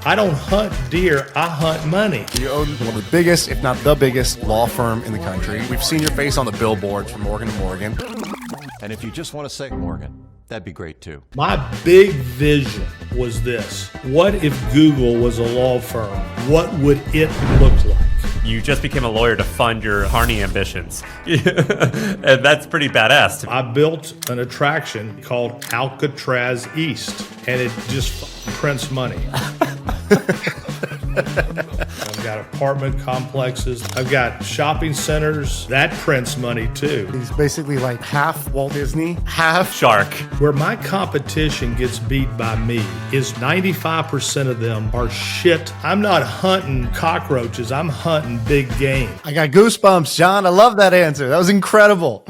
I don't hunt deer, I hunt money. You own one of the biggest, if not the biggest, law firm in the country. We've seen your face on the billboards from Morgan & Morgan. And if you just want to say Morgan, that'd be great too. My big vision was this. What if Google was a law firm? What would it look like? You just became a lawyer to fund your Harney ambitions. And that's pretty badass. I built an attraction called Alcatraz East, and it just prints money. I've got apartment complexes. I've got shopping centers. That prints money too. He's basically like half Walt Disney, half Shark. Where my competition gets beat by me is 95% of them are shit. I'm not hunting cockroaches. I'm hunting big game. I got goosebumps, John. I love that answer. That was incredible.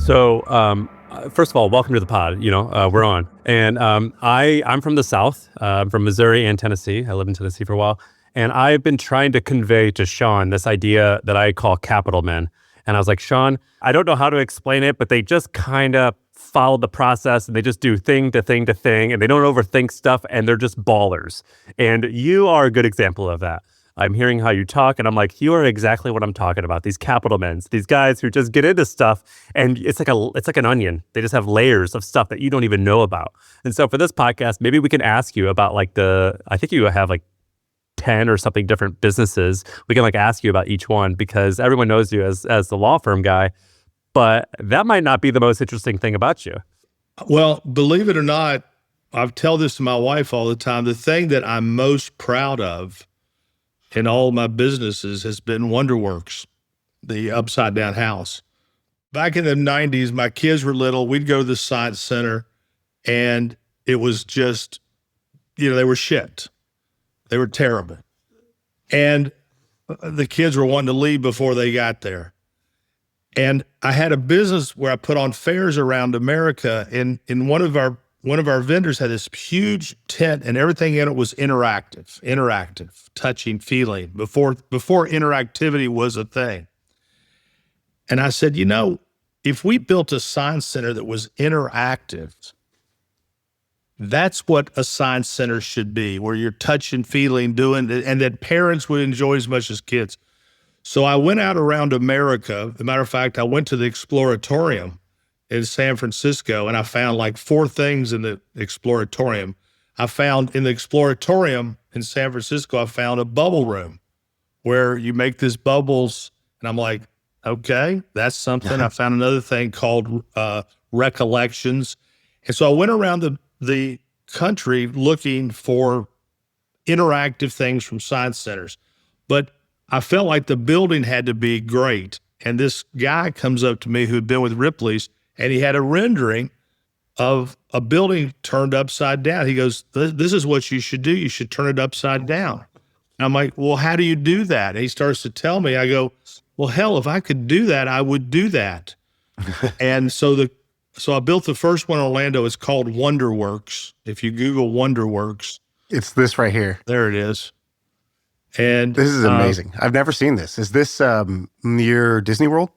So, first of all, welcome to the pod. We're on. And I'm from the South. I'm from Missouri and Tennessee. I lived in Tennessee for a while. And I've been trying to convey to Shaan this idea that I call capital men. And I was like, Shaan, I don't know how to explain it, but they just kind of follow the process and they just do thing to thing to thing and they don't overthink stuff and they're just ballers. And you are a good example of that. I'm hearing how you talk and I'm like, you are exactly what I'm talking about. These capital men, these guys who just get into stuff and it's like an onion. They just have layers of stuff that you don't even know about. And so for this podcast, maybe we can ask you about I think you have 10 or something different businesses. We can ask you about each one because everyone knows you as the law firm guy, but that might not be the most interesting thing about you. Well, believe it or not, I tell this to my wife all the time. The thing that I'm most proud of in all my businesses has been Wonderworks, the upside down house. Back in the 90s, my kids were little. We'd go to the science center and it was just, they were shit. They were terrible. And the kids were wanting to leave before they got there. And I had a business where I put on fairs around America, and one of our vendors had this huge tent and everything in it was interactive, touching, feeling, before interactivity was a thing. And I said, if we built a science center that was interactive, that's what a science center should be, where you're touching, feeling, doing, and that parents would enjoy as much as kids. So I went out around America. As a matter of fact, I went to the Exploratorium in San Francisco, and I found 4 things in the Exploratorium. I found in the Exploratorium in San Francisco, I found a bubble room where you make these bubbles, and I'm like, okay, that's something. I found another thing called recollections. And so I went around the country looking for interactive things from science centers. But I felt like the building had to be great. And this guy comes up to me who had been with Ripley's, and he had a rendering of a building turned upside down. He goes, this is what you should do. You should turn it upside down. And I'm like, well, how do you do that? And he starts to tell me. I go, well, hell, if I could do that, I would do that. And so I built the first one in Orlando. It's called Wonderworks. If you Google Wonderworks. It's this right here. There it is. And this is amazing. I've never seen this. Is this near Disney World?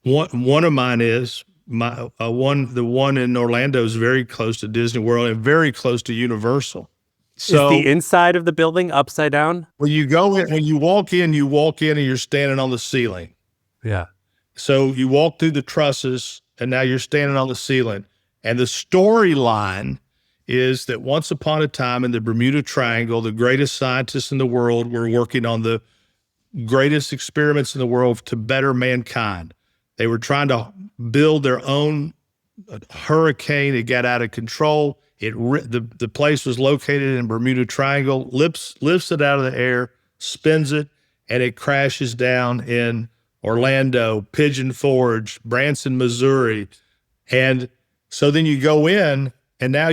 One of mine is. The one in Orlando is very close to Disney World and very close to Universal. So is the inside of the building upside down? When you go in, when you walk in and you're standing on the ceiling. Yeah. So you walk through the trusses and now you're standing on the ceiling. And the storyline is that once upon a time in the Bermuda Triangle, the greatest scientists in the world were working on the greatest experiments in the world to better mankind. They were trying to build their own hurricane. It got out of control. The place was located in Bermuda Triangle, lifts it out of the air, spins it, and it crashes down in Orlando, Pigeon Forge, Branson, Missouri. And so then you go in, and now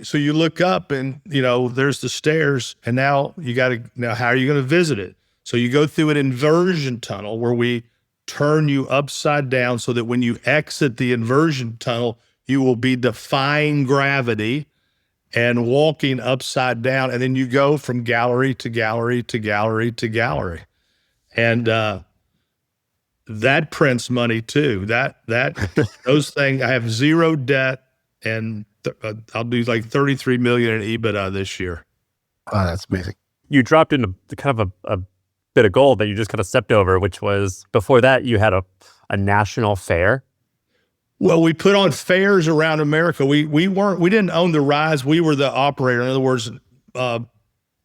so you look up and, there's the stairs, and now how are you going to visit it? So you go through an inversion tunnel where we turn you upside down so that when you exit the inversion tunnel, you will be defying gravity and walking upside down. And then you go from gallery to gallery to gallery to gallery. And that prints money too. Those things, I have zero debt, and I'll do like 33 million in EBITDA this year. Oh, that's amazing. You dropped into kind of a bit of gold that you just kind of stepped over, which was before that you had a national fair. Well, we put on fairs around America. We didn't own the rides. We were the operator. In other words,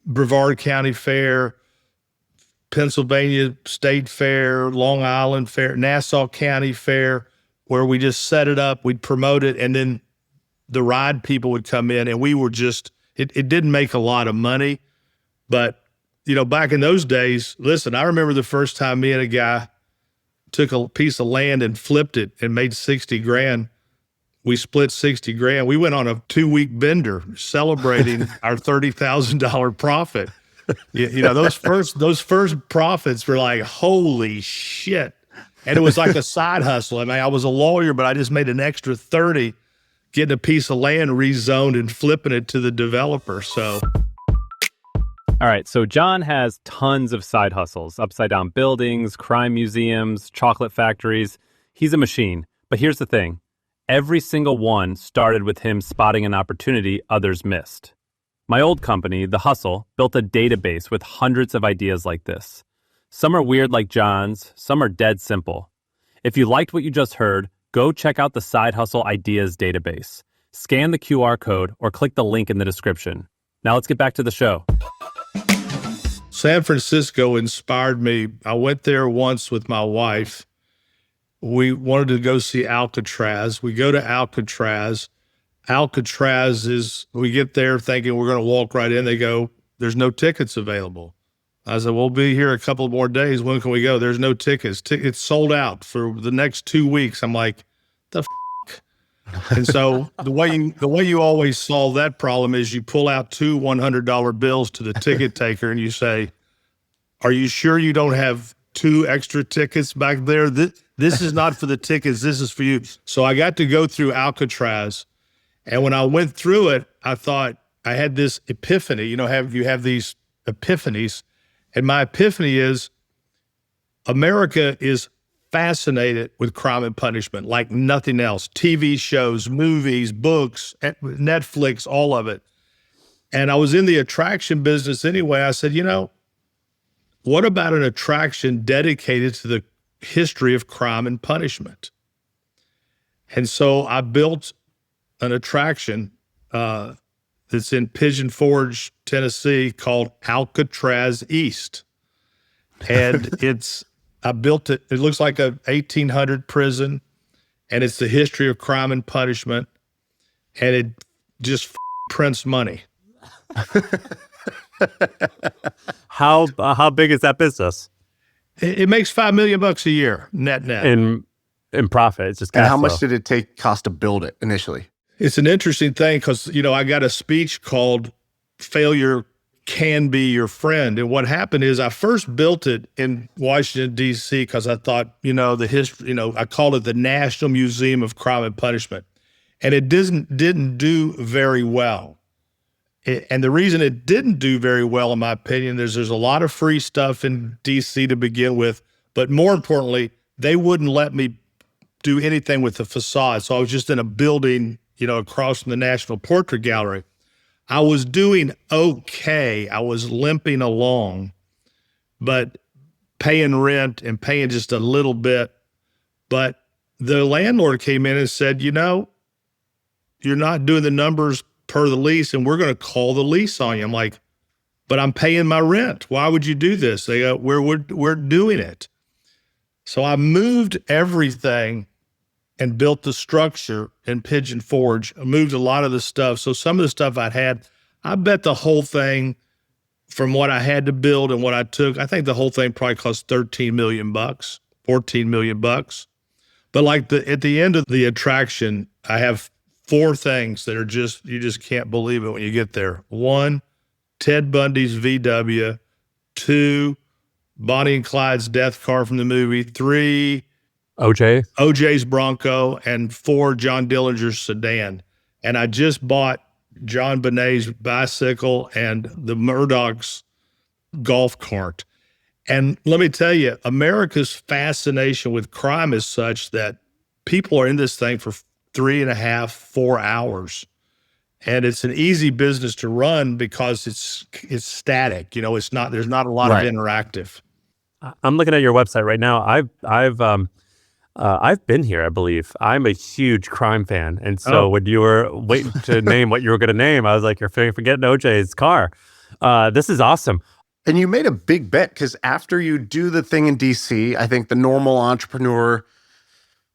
Brevard County Fair, Pennsylvania State Fair, Long Island Fair, Nassau County Fair, where we just set it up, we'd promote it, and then the ride people would come in, and we were just, it didn't make a lot of money, but, back in those days, listen, I remember the first time me and a guy took a piece of land and flipped it and made 60 grand. We split 60 grand. We went on a 2-week bender celebrating our $30,000 profit. Those first profits were like, holy shit. And it was like a side hustle. I mean, I was a lawyer, but I just made an extra 30 getting a piece of land rezoned and flipping it to the developer. So. All right, so John has tons of side hustles, upside down buildings, crime museums, chocolate factories. He's a machine. But here's the thing. Every single one started with him spotting an opportunity others missed. My old company, The Hustle, built a database with hundreds of ideas like this. Some are weird like John's, some are dead simple. If you liked what you just heard, go check out the Side Hustle Ideas database. Scan the QR code or click the link in the description. Now let's get back to the show. San Francisco inspired me. I went there once with my wife. We wanted to go see Alcatraz. We go to Alcatraz. Alcatraz we get there thinking we're going to walk right in. They go, there's no tickets available. I said, we'll be here a couple more days. When can we go? There's no tickets. It's sold out for the next 2 weeks. I'm like, the f***? And so the way you always solve that problem is you pull out 2 $100 bills to the ticket taker and you say, are you sure you don't have 2 extra tickets back there? This is not for the tickets. This is for you. So I got to go through Alcatraz. And when I went through it, I thought I had this epiphany. You have these epiphanies. And my epiphany is America is fascinated with crime and punishment like nothing else. TV shows, movies, books, Netflix, all of it. And I was in the attraction business anyway. I said, what about an attraction dedicated to the history of crime and punishment? And so I built an attraction that's in Pigeon Forge, Tennessee, called Alcatraz East. And I built it. It looks like a 1800 prison, and it's the history of crime and punishment, and it just prints money. How big is that business? It makes $5 million a year net. In profit, it's just cash And how flow. much did it cost to build it initially? It's an interesting thing because, I got a speech called Failure Can Be Your Friend. And what happened is I first built it in Washington, D.C. because I thought, the history, I called it the National Museum of Crime and Punishment. And it didn't do very well. And the reason it didn't do very well, in my opinion, there's a lot of free stuff in D.C. to begin with. But more importantly, they wouldn't let me do anything with the facade. So I was just in a building, across from the National Portrait Gallery. I was doing okay. I was limping along, but paying rent and paying just a little bit. But the landlord came in and said, you're not doing the numbers per the lease, and we're going to call the lease on you. I'm like, but I'm paying my rent. Why would you do this? They go, we're doing it. So I moved everything and built the structure in Pigeon Forge. I moved a lot of the stuff. So some of the stuff I bet the whole thing, from what I had to build and what I took, I think the whole thing probably cost $13 million, $14 million. But at the end of the attraction, I have 4 things that are you just can't believe it when you get there. 1, Ted Bundy's VW. 2, Bonnie and Clyde's death car from the movie. 3, OJ's Bronco. And 4, John Dillinger's sedan. And I just bought John Bonet's bicycle and the Murdoch's golf cart. And let me tell you, America's fascination with crime is such that people are in this thing for 3.5, 4 hours. And it's an easy business to run because it's static. It's not, there's not a lot of interactive. I'm looking at your website right now. I've been here, I believe. I'm a huge crime fan. And so when you were waiting to name what you were going to name, I was like, you're forgetting OJ's car. This is awesome. And you made a big bet because after you do the thing in DC, I think the normal entrepreneur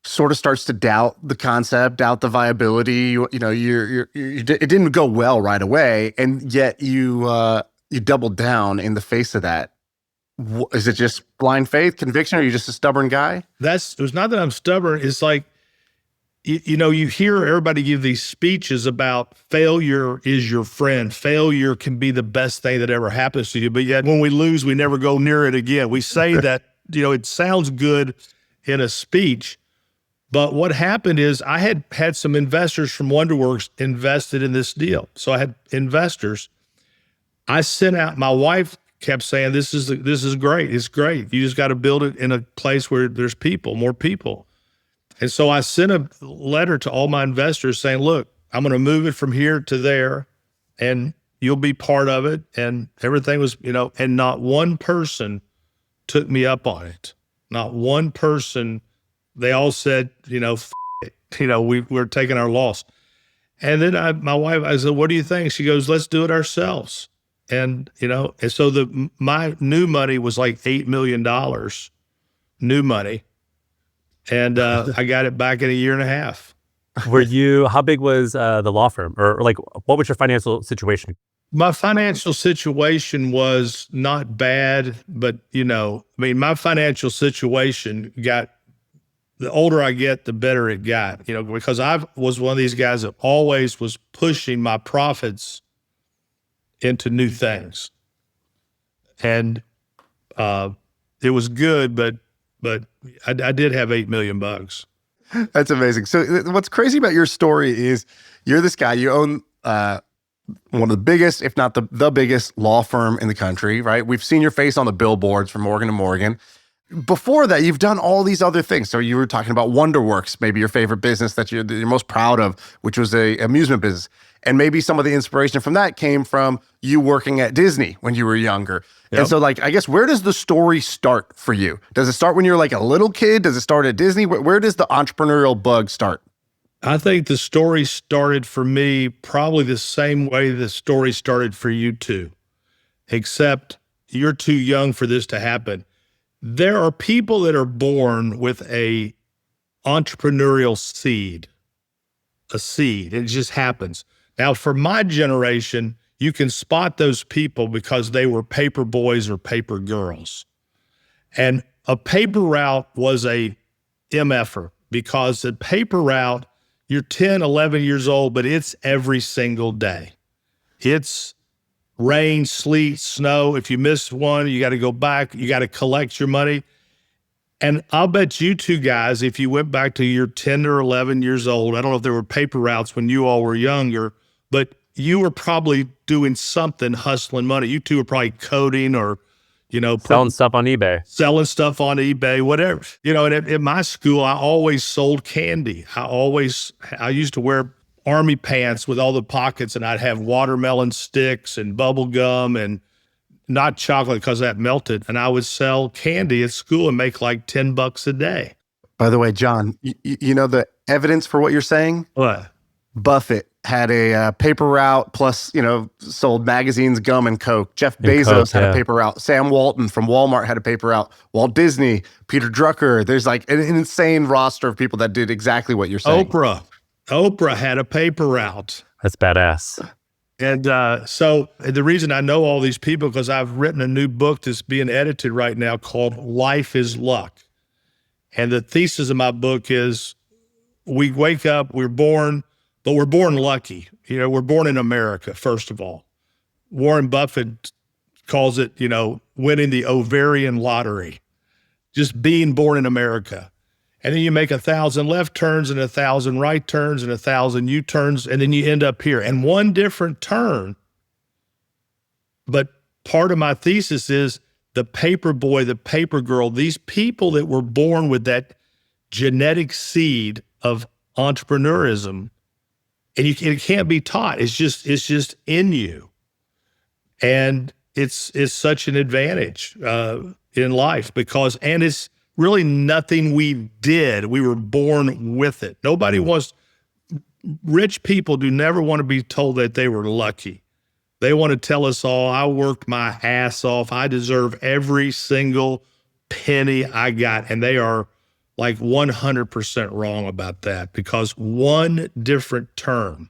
sort of starts to doubt the concept, doubt the viability. It didn't go well right away, and yet you doubled down in the face of that. Is it just blind faith, conviction, or are you just a stubborn guy? It's not that I'm stubborn. It's like, you hear everybody give these speeches about failure is your friend. Failure can be the best thing that ever happens to you. But yet when we lose, we never go near it again. We say that, it sounds good in a speech. But what happened is I had some investors from Wonderworks invested in this deal. So I had investors. I sent out, my wife kept saying, this is great. It's great. You just got to build it in a place where there's more people. And so I sent a letter to all my investors saying, look, I'm going to move it from here to there and you'll be part of it. And everything was, and not one person took me up on it. Not one person. They all said, we're taking our loss. And then my wife, I said, what do you think? She goes, let's do it ourselves. And, and so my new money was like $8 million, new money. And I got it back in a year and a half. How big was the law firm, or like, what was your financial situation? My financial situation was not bad, but my financial situation the older I get, the better it got, because I was one of these guys that always was pushing my profits into new things. And it was good, but I did have $8 million. That's amazing. So what's crazy about your story is you're this guy, you own one of the biggest, if not the biggest law firm in the country, right? We've seen your face on the billboards from Morgan & Morgan. Before that, you've done all these other things. So you were talking about Wonderworks, maybe your favorite business that you're most proud of, which was a amusement business. And maybe some of the inspiration from that came from you working at Disney when you were younger. Yep. And so I guess, where does the story start for you? Does it start when you're like a little kid? Does it start at Disney? Where does the entrepreneurial bug start? I think the story started for me probably the same way the story started for you two, except you're too young for this to happen. There are people that are born with a entrepreneurial seed, it just happens. Now, for my generation, you can spot those people because they were paper boys or paper girls. And a paper route was a MFer, because the paper route, you're 10, 11 years old, but it's every single day. It's rain, sleet, snow. If you miss one, you got to go back. You got to collect your money. And I'll bet you two guys, if you went back to your 10 or 11 years old, I don't know if there were paper routes when you all were younger, but you were probably doing something, hustling money. You two were probably coding or, selling stuff on eBay, whatever. And at my school, I always sold candy. I used to wear army pants with all the pockets, and I'd have watermelon sticks and bubble gum and not chocolate because that melted. And I would sell candy at school and make like $10 a day. By the way, John, you know the evidence for what you're saying? What? Buffett had a paper route, plus, sold magazines, gum, and Coke. Jeff Bezos had a paper route. Sam Walton from Walmart had a paper route. Walt Disney, Peter Drucker. There's like an insane roster of people that did exactly what you're saying. Oprah had a paper route. That's badass. And so the reason I know all these people, because I've written a new book that's being edited right now called Life is Luck. And the thesis of my book is we wake up, we're born, but we're born lucky. We're born in America, first of all. Warren Buffett calls it, winning the ovarian lottery, just being born in America. And then you make 1,000 left turns and 1,000 right turns and 1,000 U-turns, and then you end up here. And one different turn. But part of my thesis is the paper boy, the paper girl, these people that were born with that genetic seed of entrepreneurism, and it can't be taught. It's just in you, and it's such an advantage in life because it's really nothing we did. We were born with it. Rich people do never want to be told that they were lucky. They want to tell us all, I worked my ass off. I deserve every single penny I got. And they are like 100% wrong about that because one different term.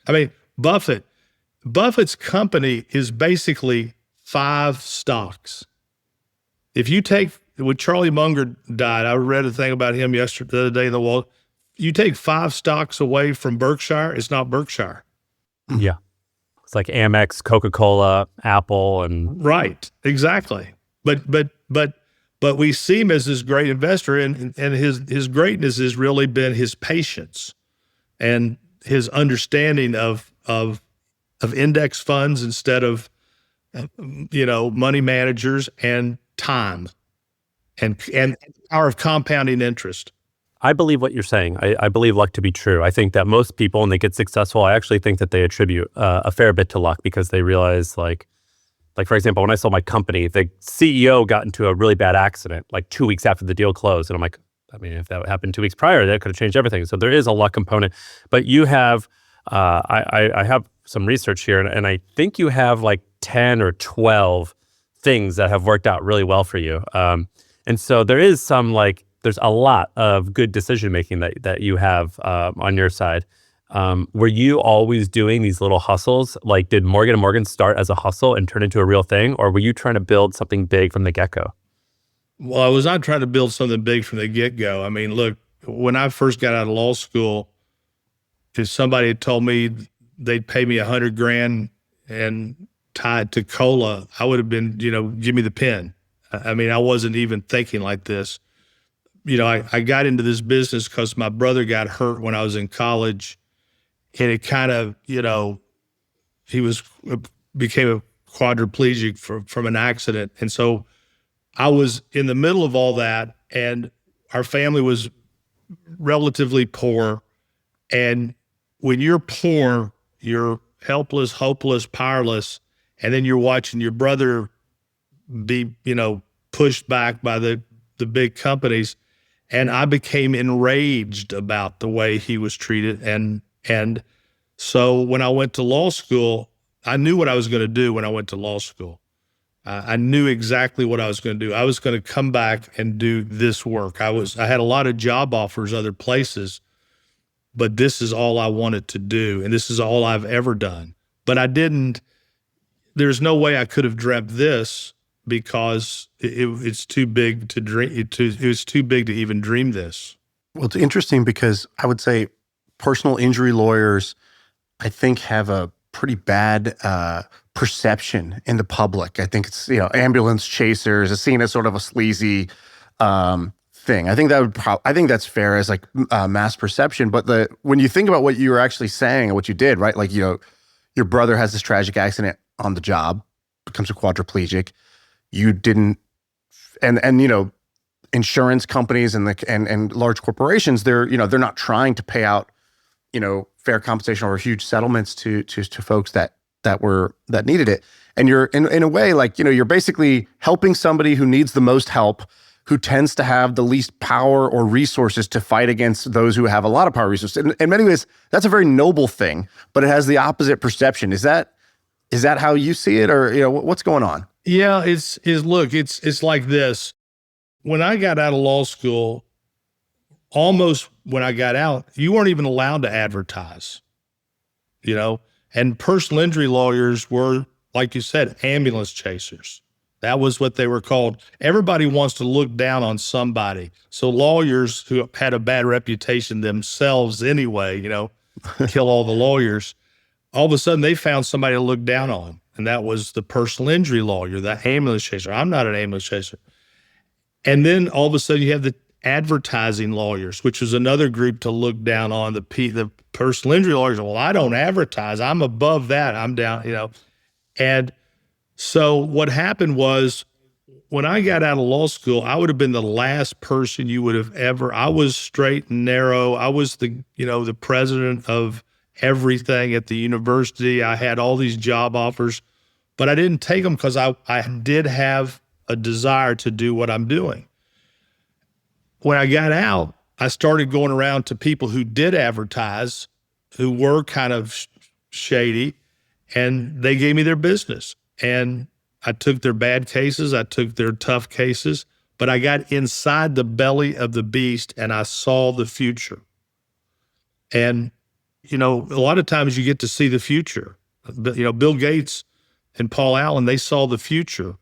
I mean, Buffett's company is basically 5 stocks. If you take, when Charlie Munger died, I read a thing about him the other day in the Wall. You take 5 stocks away from Berkshire, it's not Berkshire. Yeah. It's like Amex, Coca-Cola, Apple, and right, exactly. But we see him as this great investor, and his greatness has really been his patience and his understanding of index funds instead of money managers, and time and the power of compounding interest. I believe what you're saying. I believe luck to be true. I think that most people, when they get successful, I actually think that they attribute a fair bit to luck because they realize, like for example, when I sold my company, the CEO got into a really bad accident like 2 weeks after the deal closed. And I'm like, I mean, if that happened 2 weeks prior, that could have changed everything. So there is a luck component. But you have, I have some research here, and I think you have like 10 or 12 things that have worked out really well for you. And so there is some there's a lot of good decision-making that you have on your side. Were you always doing these little hustles? Like, did Morgan & Morgan start as a hustle and turn into a real thing? Or were you trying to build something big from the get-go? Well, I was not trying to build something big from the get-go. I mean, look, when I first got out of law school, if somebody had told me they'd pay me $100,000 and tie it to cola, I would have been, give me the pen. I mean, I wasn't even thinking like this. I got into this business because my brother got hurt when I was in college, and it kind of, he became a quadriplegic from an accident. And so I was in the middle of all that, and our family was relatively poor. And when you're poor, you're helpless, hopeless, powerless, and then you're watching your brother be, pushed back by the big companies. And I became enraged about the way he was treated. And so when I went to law school, I knew what I was going to do when I went to law school. I knew exactly what I was going to do. I was going to come back and do this work. I had a lot of job offers other places, but this is all I wanted to do. And this is all I've ever done. But there's no way I could have dreamt this because it's too big to dream. It was too big to even dream this. Well, it's interesting because I would say personal injury lawyers, I think, have a pretty bad perception in the public. I think it's, ambulance chasers is seen as sort of a sleazy thing. I think I think that's fair as mass perception. But when you think about what you were actually saying and what you did, right? Like, your brother has this tragic accident on the job, becomes a quadriplegic. You didn't, and insurance companies and large corporations, they're not trying to pay out, fair compensation or huge settlements to folks that needed it. And you're in a way, you're basically helping somebody who needs the most help, who tends to have the least power or resources to fight against those who have a lot of power resources. In many ways, that's a very noble thing, but it has the opposite perception. Is that how you see it, or what's going on? Yeah, it's like this. When I got out of law school, almost when I got out, you weren't even allowed to advertise, and personal injury lawyers were, like you said, ambulance chasers. That was what they were called. Everybody wants to look down on somebody. So lawyers who had a bad reputation themselves anyway, kill all the lawyers. All of a sudden they found somebody to look down on. And that was the personal injury lawyer, the ambulance chaser. I'm not an ambulance chaser. And then all of a sudden you have the advertising lawyers, which was another group to look down on. The personal injury lawyers. Well, I don't advertise. I'm above that. I'm down, And so what happened was when I got out of law school, I would have been the last person you would have ever, I was straight and narrow. I was the president of everything at the university. I had all these job offers, but I didn't take them because I did have a desire to do what I'm doing. When I got out, I started going around to people who did advertise, who were kind of shady, and they gave me their business. And I took their bad cases, I took their tough cases, but I got inside the belly of the beast and I saw the future. And, a lot of times you get to see the future. Bill Gates and Paul Allen, they saw the future.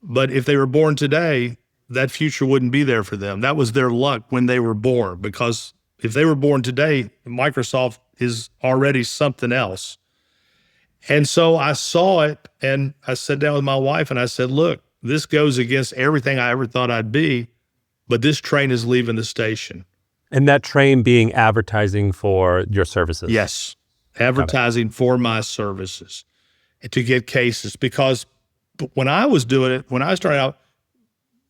But if they were born today, that future wouldn't be there for them. That was their luck when they were born, because if they were born today, Microsoft is already something else. And so I saw it, and I sat down with my wife and I said, look, this goes against everything I ever thought I'd be, but this train is leaving the station. And that train being advertising for your services. Yes, advertising for my services to get cases. Because when I was doing it, when I started out,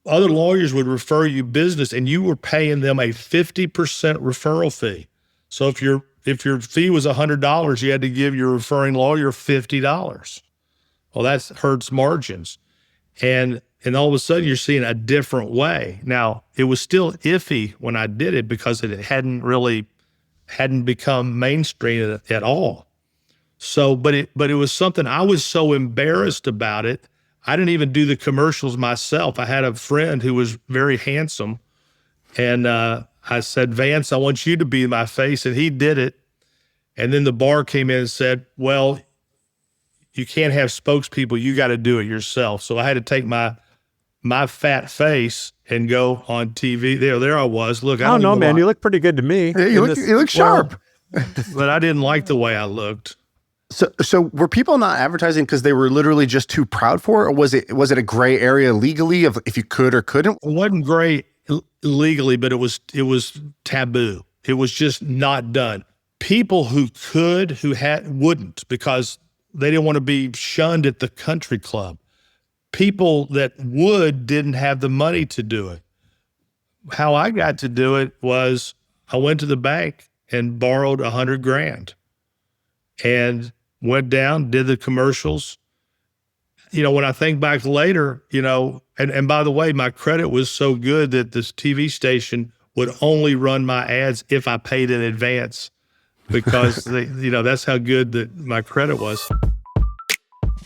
other lawyers would refer you business and you were paying them a 50% referral fee. So if your fee was $100, you had to give your referring lawyer $50. Well, that hurts margins. And all of a sudden you're seeing a different way. Now, it was still iffy when I did it because it hadn't become mainstream at all. So, but it was something, I was so embarrassed about it. I didn't even do the commercials myself. I had a friend who was very handsome, and I said, Vance, I want you to be my face, and he did it. And then the bar came in and said, well, you can't have spokespeople, you got to do it yourself. So I had to take my fat face and go on TV. There I was. Look, I don't know, man. You look pretty good to me. Yeah, you look sharp. But I didn't like the way I looked. So were people not advertising because they were literally just too proud for it? Or was it a gray area legally of if you could or couldn't? It wasn't gray legally, but it was taboo. It was just not done. People who could, wouldn't, because they didn't want to be shunned at the country club. People that would didn't have the money to do it. How I got to do it was I went to the bank and borrowed $100,000 and went down, did the commercials. When I think back later, and by the way, my credit was so good that this TV station would only run my ads if I paid in advance, because that's how good that my credit was.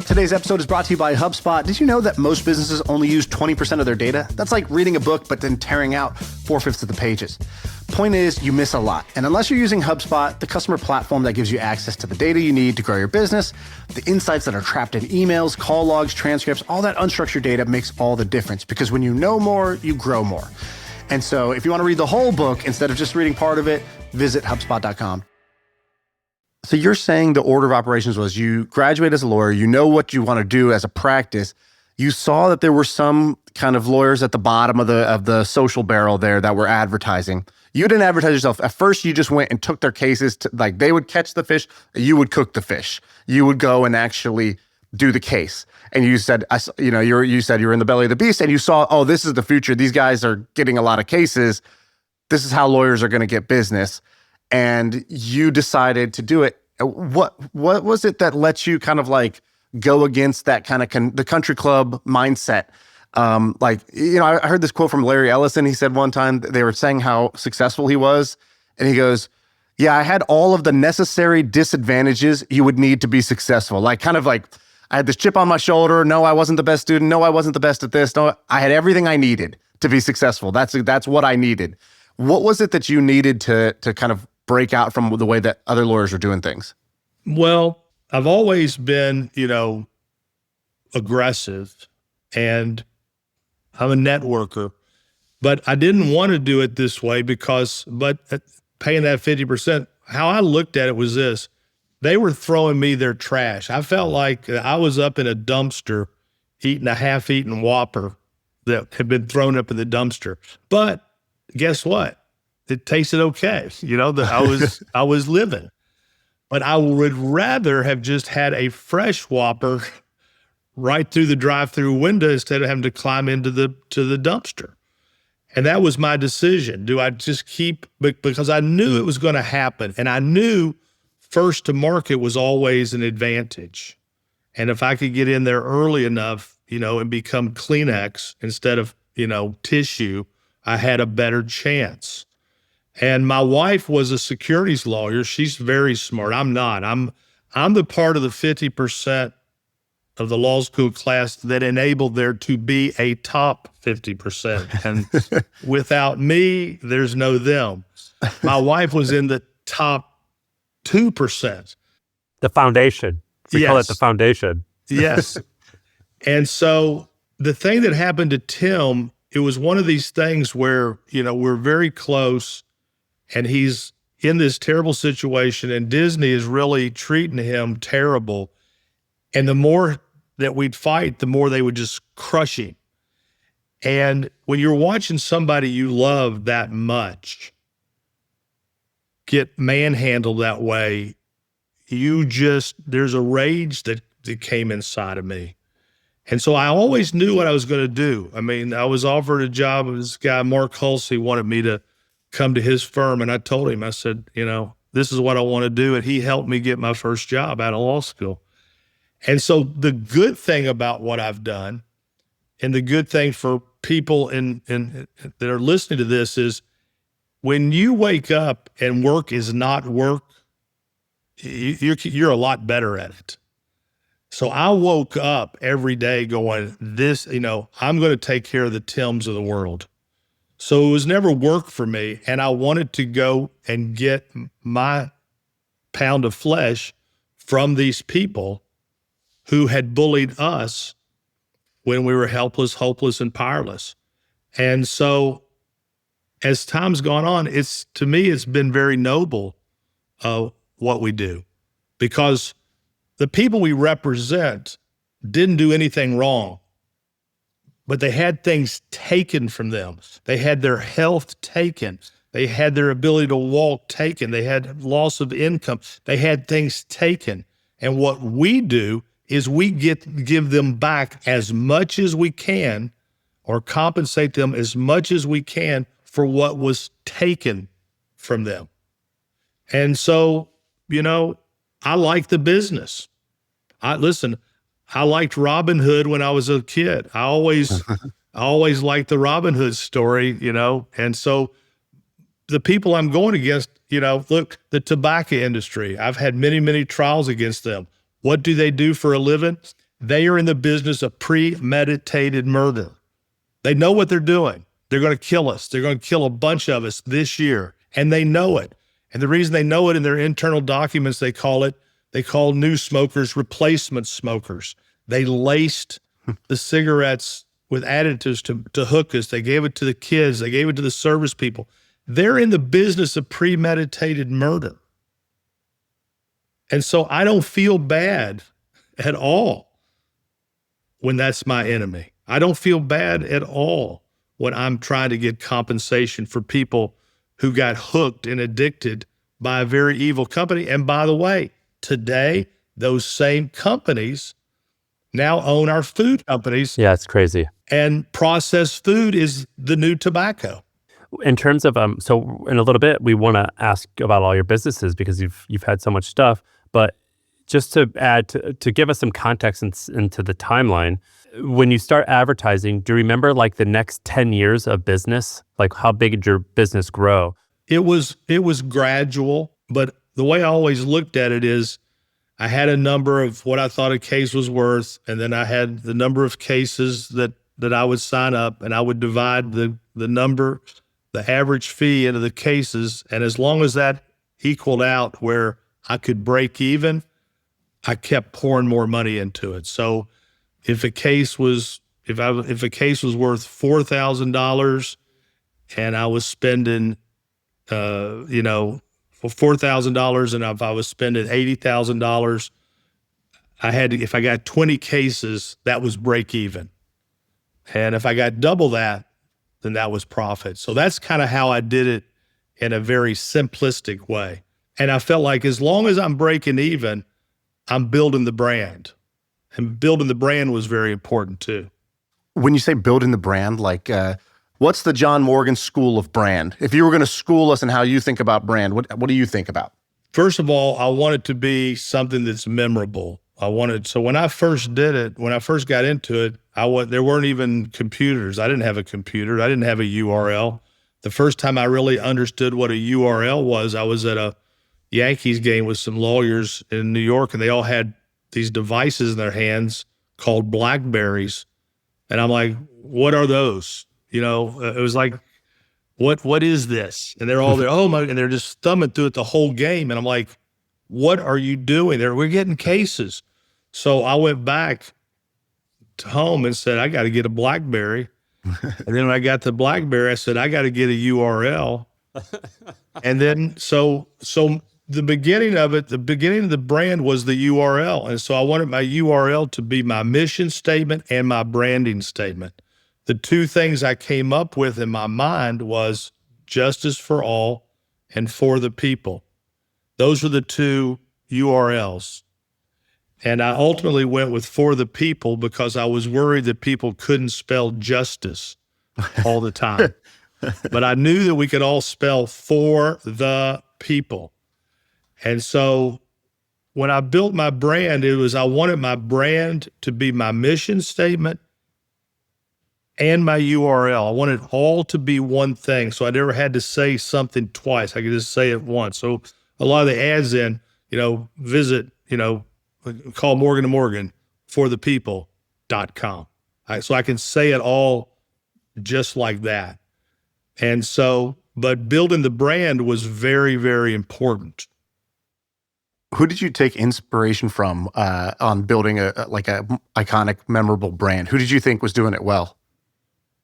Today's episode is brought to you by HubSpot. Did you know that most businesses only use 20% of their data? That's like reading a book, but then tearing out 4/5 of the pages. Point is, you miss a lot. And unless you're using HubSpot, the customer platform that gives you access to the data you need to grow your business, the insights that are trapped in emails, call logs, transcripts, all that unstructured data makes all the difference, because when you know more, you grow more. And so if you want to read the whole book instead of just reading part of it, visit HubSpot.com. So you're saying the order of operations was you graduate as a lawyer, you know what you want to do as a practice. You saw that there were some kind of lawyers at the bottom of the social barrel there that were advertising. You didn't advertise yourself. At first, you just went and took their cases to, like, they would catch the fish, you would cook the fish. You would go and actually do the case. And you said, you said you were in the belly of the beast, and you saw, oh, this is the future. These guys are getting a lot of cases. This is how lawyers are going to get business. And you decided to do it. What was it that let you kind of like go against that kind of the country club mindset? I heard this quote from Larry Ellison. He said one time they were saying how successful he was. And he goes, yeah, I had all of the necessary disadvantages you would need to be successful. Like, kind of like, I had this chip on my shoulder. No, I wasn't the best student. No, I wasn't the best at this. No, I had everything I needed to be successful. That's what I needed. What was it that you needed to kind of break out from the way that other lawyers are doing things? Well, I've always been, aggressive, and I'm a networker, but I didn't want to do it this way but paying that 50%, how I looked at it was this: they were throwing me their trash. I felt like I was up in a dumpster eating a half-eaten Whopper that had been thrown up in the dumpster. But guess what? It tasted okay. I was living. But I would rather have just had a fresh Whopper right through the drive-through window instead of having to climb into the dumpster. And that was my decision. Do I just keep, because I knew it was going to happen, and I knew first to market was always an advantage. And if I could get in there early enough, and become Kleenex instead of, tissue, I had a better chance. And my wife was a securities lawyer. She's very smart. I'm not. I'm the part of the 50% of the law school class that enabled there to be a top 50%. And without me, there's no them. My wife was in the top 2%. The foundation. We call it the foundation. Yes. And so the thing that happened to Tim, it was one of these things where, we're very close and he's in this terrible situation and Disney is really treating him terrible. And the more that we'd fight, the more they would just crush him. And when you're watching somebody you love that much get manhandled that way, there's a rage that came inside of me. And so I always knew what I was going to do. I mean, I was offered a job. This guy, Mark Hulsey, wanted me to come to his firm. And I told him, I said, this is what I want to do. And he helped me get my first job out of law school. And so the good thing about what I've done, and the good thing for people that are listening to this, is when you wake up and work is not work, you're a lot better at it. So I woke up every day going, I'm going to take care of the Tims of the world. So it was never work for me. And I wanted to go and get my pound of flesh from these people who had bullied us when we were helpless, hopeless, and powerless. And so as time's gone on, to me, it's been very noble what we do, because the people we represent didn't do anything wrong, but they had things taken from them. They had their health taken. They had their ability to walk taken. They had loss of income. They had things taken. And what we do is we give them back as much as we can, or compensate them as much as we can for what was taken from them. And so, I like the business. I liked Robin Hood when I was a kid. I always liked the Robin Hood story, and so the people I'm going against, look, the tobacco industry, I've had many, many trials against them. What do they do for a living? They are in the business of premeditated murder. They know what they're doing. They're going to kill us. They're going to kill a bunch of us this year, and they know it. And the reason they know it, in their internal documents, they call new smokers replacement smokers. They laced the cigarettes with additives to hook us. They gave it to the kids. They gave it to the service people. They're in the business of premeditated murder. And so I don't feel bad at all when that's my enemy. I don't feel bad at all when I'm trying to get compensation for people who got hooked and addicted by a very evil company. And by the way, today, those same companies now own our food companies. Yeah, it's crazy. And processed food is the new tobacco. In terms of, so in a little bit, we want to ask about all your businesses because you've had so much stuff. But just to add, to give us some context into the timeline, when you start advertising, do you remember like the next 10 years of business? Like how big did your business grow? It was gradual, but the way I always looked at it is I had a number of what I thought a case was worth, and then I had the number of cases that I would sign up, and I would divide the average fee into the cases. And as long as that equaled out where I could break even, I kept pouring more money into it. So if a case was worth $4,000 and I was spending for $4,000, and if I was spending $80,000, if I got 20 cases, that was break even. And if I got double that, then that was profit. So that's kind of how I did it in a very simplistic way. And I felt like as long as I'm breaking even, I'm building the brand. And building the brand was very important too. When you say building the brand, like what's the John Morgan school of brand? If you were going to school us in how you think about brand, what do you think about? First of all, I want it to be something that's memorable. So when I first did it, when I first got into it, there weren't even computers. I didn't have a computer. I didn't have a URL. The first time I really understood what a URL was, I was at a Yankees game with some lawyers in New York, and they all had these devices in their hands called Blackberries. And I'm like, what are those? It was like, what is this? And they're all there, oh my, and they're just thumbing through it the whole game. And I'm like, what are you doing there? We're getting cases. So I went back to home and said, I got to get a Blackberry. And then when I got the Blackberry, I said, I got to get a URL. And then, so the beginning of the brand was the URL. And so I wanted my URL to be my mission statement and my branding statement. The two things I came up with in my mind was justice for all and for the people. Those were the two URLs. And I ultimately went with for the people because I was worried that people couldn't spell justice all the time. But I knew that we could all spell for the people. And so when I built my brand, I wanted my brand to be my mission statement and my URL. I wanted it all to be one thing. So I never had to say something twice. I could just say it once. So a lot of the ads visit, call Morgan & Morgan for the people.com. So I can say it all just like that. And so, but building the brand was very, very important. Who did you take inspiration from on building a iconic, memorable brand? Who did you think was doing it well?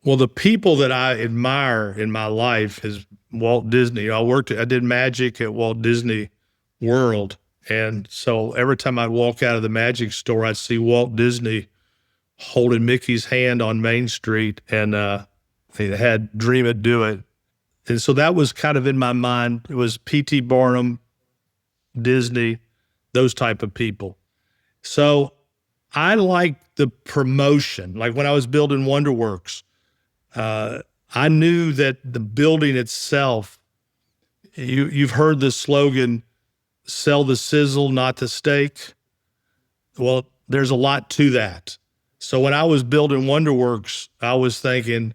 Well, the people that I admire in my life is Walt Disney. I did magic at Walt Disney World. And so every time I'd walk out of the magic store, I'd see Walt Disney holding Mickey's hand on Main Street, and they had Dream It, Do It. And so that was kind of in my mind. It was P.T. Barnum, Disney, those type of people. So I liked the promotion. Like when I was building Wonderworks, I knew that the building itself, you've heard the slogan, sell the sizzle, not the steak. Well, there's a lot to that. So when I was building Wonderworks, I was thinking,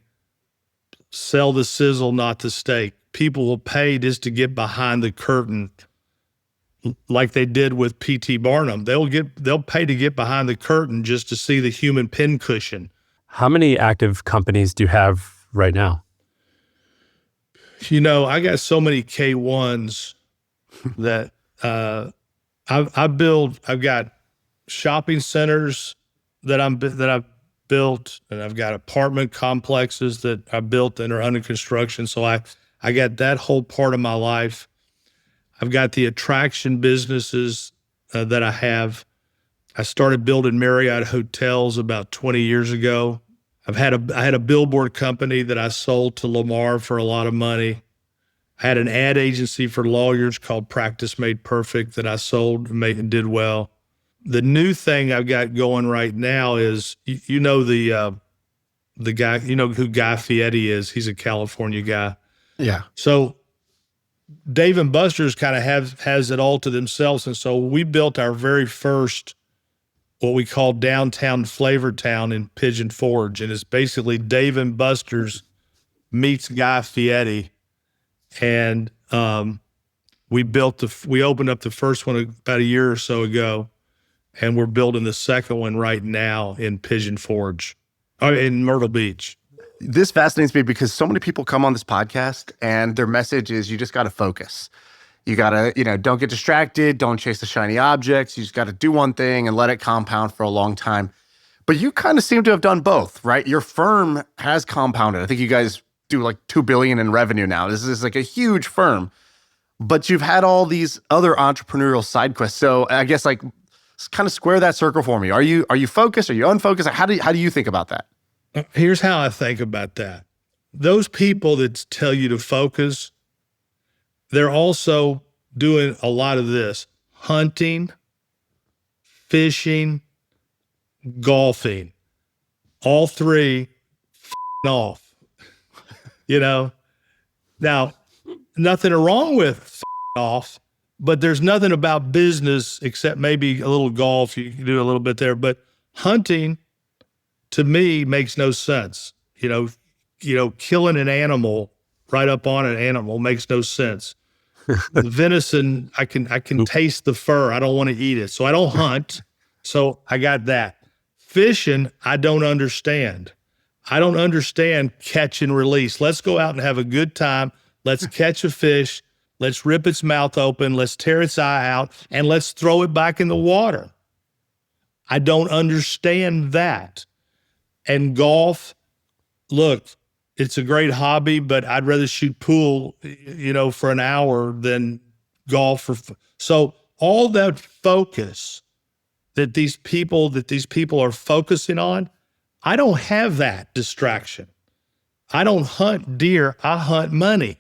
sell the sizzle, not the steak. People will pay just to get behind the curtain like they did with P.T. Barnum. They'll pay to get behind the curtain just to see the human pincushion. How many active companies do you have right now? I got so many K1s that I've got shopping centers that I've built, and I've got apartment complexes that I built and are under construction. So I got that whole part of my life. I've got the attraction businesses that I have. I started building Marriott hotels about 20 years ago. I had a billboard company that I sold to Lamar for a lot of money. I had an ad agency for lawyers called Practice Made Perfect that I sold and did well. The new thing I've got going right now is, the guy, who Guy Fieri is. He's a California guy. Yeah. So Dave and Buster's kind of has it all to themselves. And so we built our very first, what we call downtown Flavortown in Pigeon Forge. And it's basically Dave and Buster's meets Guy Fieri. And we opened up the first one about a year or so ago, and we're building the second one right now in Pigeon Forge, in Myrtle Beach. This fascinates me because so many people come on this podcast and their message is you just got to focus. You got to, don't get distracted. Don't chase the shiny objects. You just got to do one thing and let it compound for a long time. But you kind of seem to have done both, right? Your firm has compounded. I think you guys do like $2 billion in revenue now. This is like a huge firm, but you've had all these other entrepreneurial side quests. So I guess kind of square that circle for me. Are you focused? Are you unfocused? How do you think about that? Here's how I think about that. Those people that tell you to focus, they're also doing a lot of this: hunting, fishing, golfing, all three off, you know? Now, nothing wrong with off, but there's nothing about business except maybe a little golf. You can do a little bit there, but hunting to me makes no sense. Killing an animal right up on an animal makes no sense. The venison, I can taste the fur. I don't want to eat it. So I don't hunt. So I got that. Fishing, I don't understand. I don't understand catch and release. Let's go out and have a good time. Let's catch a fish. Let's rip its mouth open. Let's tear its eye out and let's throw it back in the water. I don't understand that. And golf, look, it's a great hobby, but I'd rather shoot pool, for an hour than golf. So all that focus that these people are focusing on, I don't have that distraction. I don't hunt deer, I hunt money.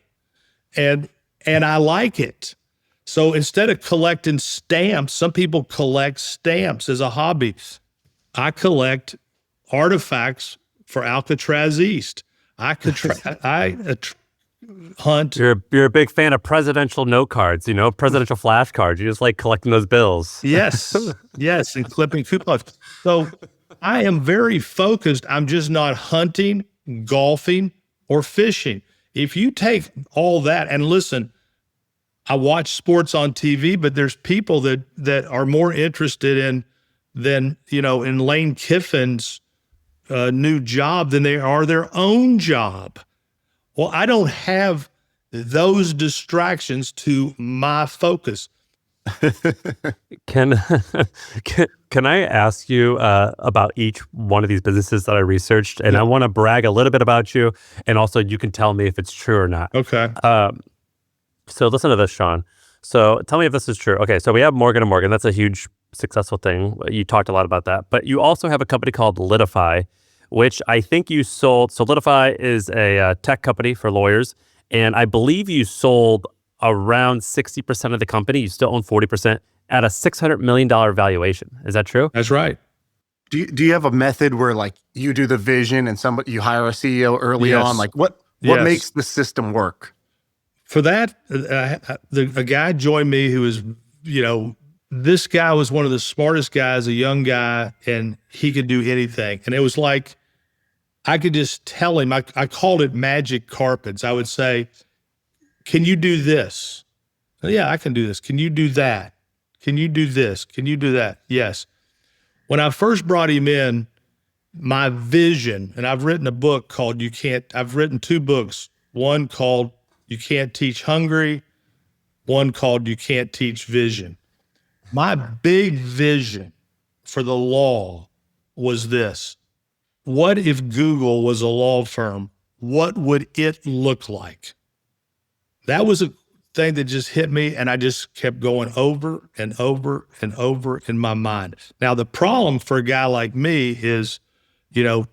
And I like it. So instead of collecting stamps, some people collect stamps as a hobby. I collect artifacts for Alcatraz East. I hunt. You're a big fan of presidential note cards, presidential flashcards. You just like collecting those bills. Yes, and clipping coupons. So I am very focused. I'm just not hunting, golfing, or fishing. If you take all that and listen, I watch sports on TV, but there's people that are more interested in Lane Kiffin's new job than they are their own job. Well, I don't have those distractions to my focus. Can I ask you about each one of these businesses that I researched? And I want to brag a little bit about you, and also you can tell me if it's true or not. Okay. So listen to this, Shaan. So tell me if this is true. Okay, so we have Morgan & Morgan. That's a huge successful thing. You talked a lot about that. But you also have a company called Litify, which I think you sold. So Litify is a tech company for lawyers. And I believe you sold around 60% of the company. You still own 40% at a $600 million valuation. Is that true? That's right. Do you have a method where like you do the vision and you hire a CEO early on? Like what makes the system work? For that, a guy joined me who was, this guy was one of the smartest guys, a young guy, and he could do anything. And it was like, I could just tell him, I called it magic carpets. I would say, can you do this? Yeah, I can do this. Can you do that? Can you do this? Can you do that? Yes. When I first brought him in, my vision, and I've written a book called I've written two books, one called You Can't Teach Hungry, one called You Can't Teach Vision. My big vision for the law was this. What if Google was a law firm? What would it look like? That was a thing that just hit me, and I just kept going over and over and over in my mind. Now, the problem for a guy like me is,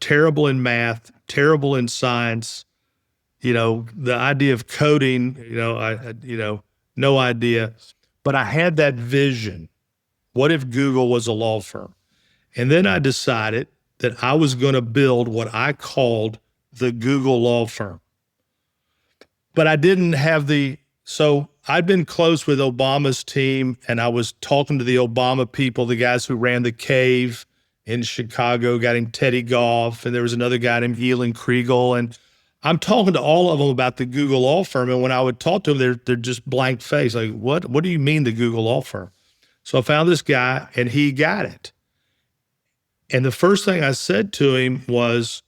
terrible in math, terrible in science, the idea of coding, no idea. But I had that vision. What if Google was a law firm? And then I decided that I was going to build what I called the Google law firm. But I didn't have so I'd been close with Obama's team, and I was talking to the Obama people, the guys who ran the Cave in Chicago, got him Teddy Goff, and there was another guy named Elon Kriegel, and I'm talking to all of them about the Google law firm, and when I would talk to them, they're just blank face, like, what do you mean the Google law firm? So I found this guy, and he got it. And the first thing I said to him was,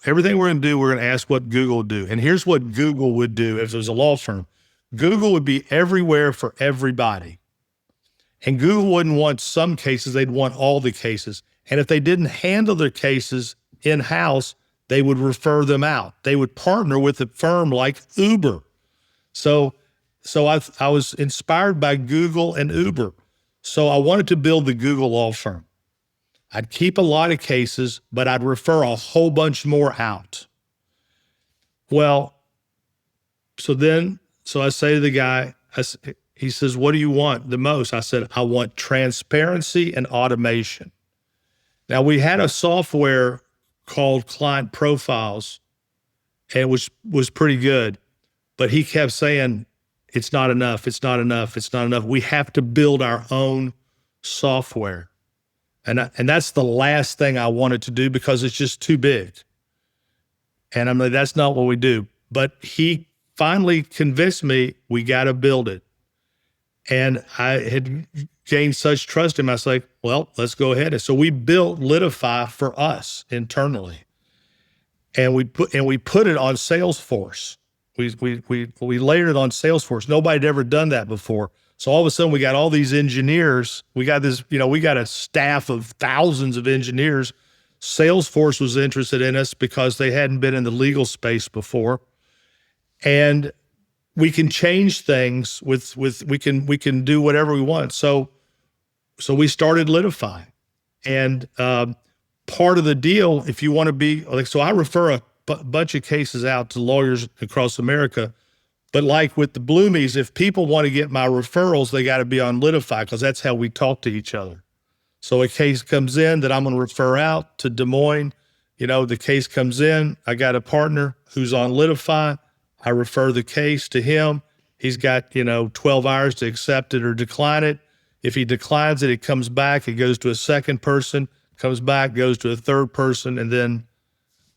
everything we're going to do, we're going to ask what Google would do. And here's what Google would do if it was a law firm. Google would be everywhere for everybody. And Google wouldn't want some cases, they'd want all the cases. And if they didn't handle their cases in-house, they would refer them out. They would partner with a firm like Uber. So I was inspired by Google and Uber. So I wanted to build the Google law firm. I'd keep a lot of cases, but I'd refer a whole bunch more out. Well, so I say to the guy, he says, what do you want the most? I said, I want transparency and automation. Now, we had a software called Client Profiles, and which was pretty good, but he kept saying, it's not enough, it's not enough, it's not enough. We have to build our own software. And that's the last thing I wanted to do because it's just too big. And I'm like, that's not what we do. But he finally convinced me we got to build it. And I had gained such trust in him. I was like, well, let's go ahead. And so we built Litify for us internally. And we put it on Salesforce. We layered it on Salesforce. Nobody had ever done that before. So all of a sudden we got all these engineers. We got this, we got a staff of thousands of engineers. Salesforce was interested in us because they hadn't been in the legal space before. And we can change things we can do whatever we want. So we started Litify. And part of the deal, if you want to be like, so I refer a bunch of cases out to lawyers across America. But like with the Bloomies, if people want to get my referrals, they got to be on Litify because that's how we talk to each other. So a case comes in that I'm going to refer out to Des Moines. The case comes in. I got a partner who's on Litify. I refer the case to him. He's got, 12 hours to accept it or decline it. If he declines it, it comes back. It goes to a second person, comes back, goes to a third person, and then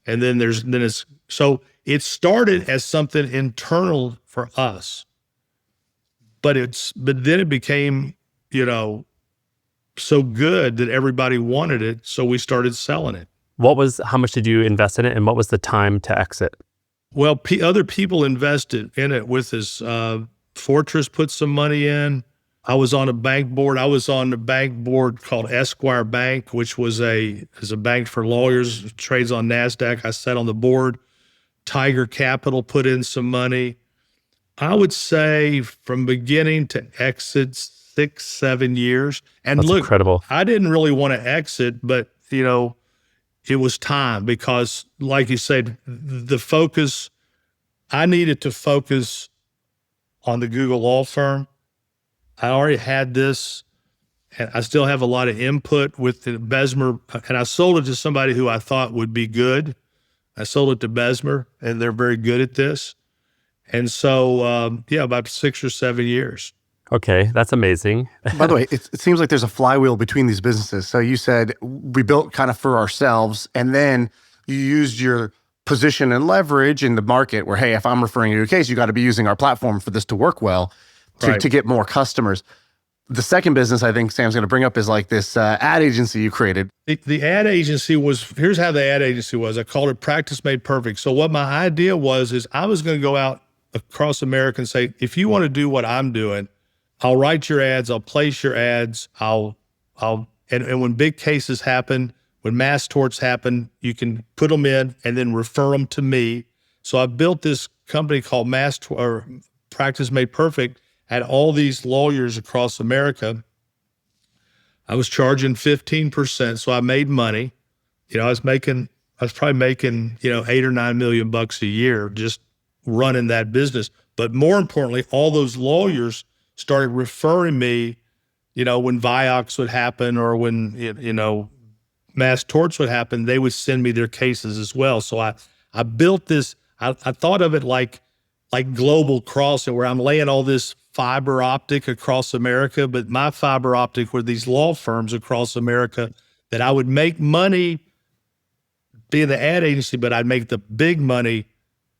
it's so it started as something internal for us, but then it became, so good that everybody wanted it. So we started selling it. How much did you invest in it, and what was the time to exit? Well, other people invested in it with us. Fortress put some money in. I was on a bank board. I was on the bank board called Esquire Bank, which is a bank for lawyers, trades on NASDAQ. I sat on the board. Tiger Capital put in some money. I would say from beginning to exit 6-7 years. And That's look, incredible. I didn't really want to exit, but it was time because, like you said, I needed to focus on the Google law firm. I already had this, and I still have a lot of input with the Besmer, and I sold it to somebody who I thought would be good. I sold it to Besmer, and they're very good at this. And so, about 6 or 7 years. Okay, that's amazing. By the way, it seems like there's a flywheel between these businesses. So you said we built kind of for ourselves, and then you used your position and leverage in the market where, hey, if I'm referring you to a case, you got to be using our platform for this to work well to get more customers. The second business I think Sam's going to bring up is like this ad agency you created. The ad agency here's how the ad agency was. I called it Practice Made Perfect. So what my idea is I was going to go out across America and say, if you want to do what I'm doing, I'll write your ads, I'll place your ads, and when big cases happen, when mass torts happen, you can put them in and then refer them to me. So I built this company called Practice Made Perfect, had all these lawyers across America. I was charging 15%, so I made money. I was probably making, $8 or $9 million a year just running that business. But more importantly, all those lawyers started referring me, when Vioxx would happen or when, mass torts would happen, they would send me their cases as well. So I built this, I thought of it like Global Crossing, where I'm laying all this fiber optic across America, but my fiber optic were these law firms across America that I would make money being the ad agency, but I'd make the big money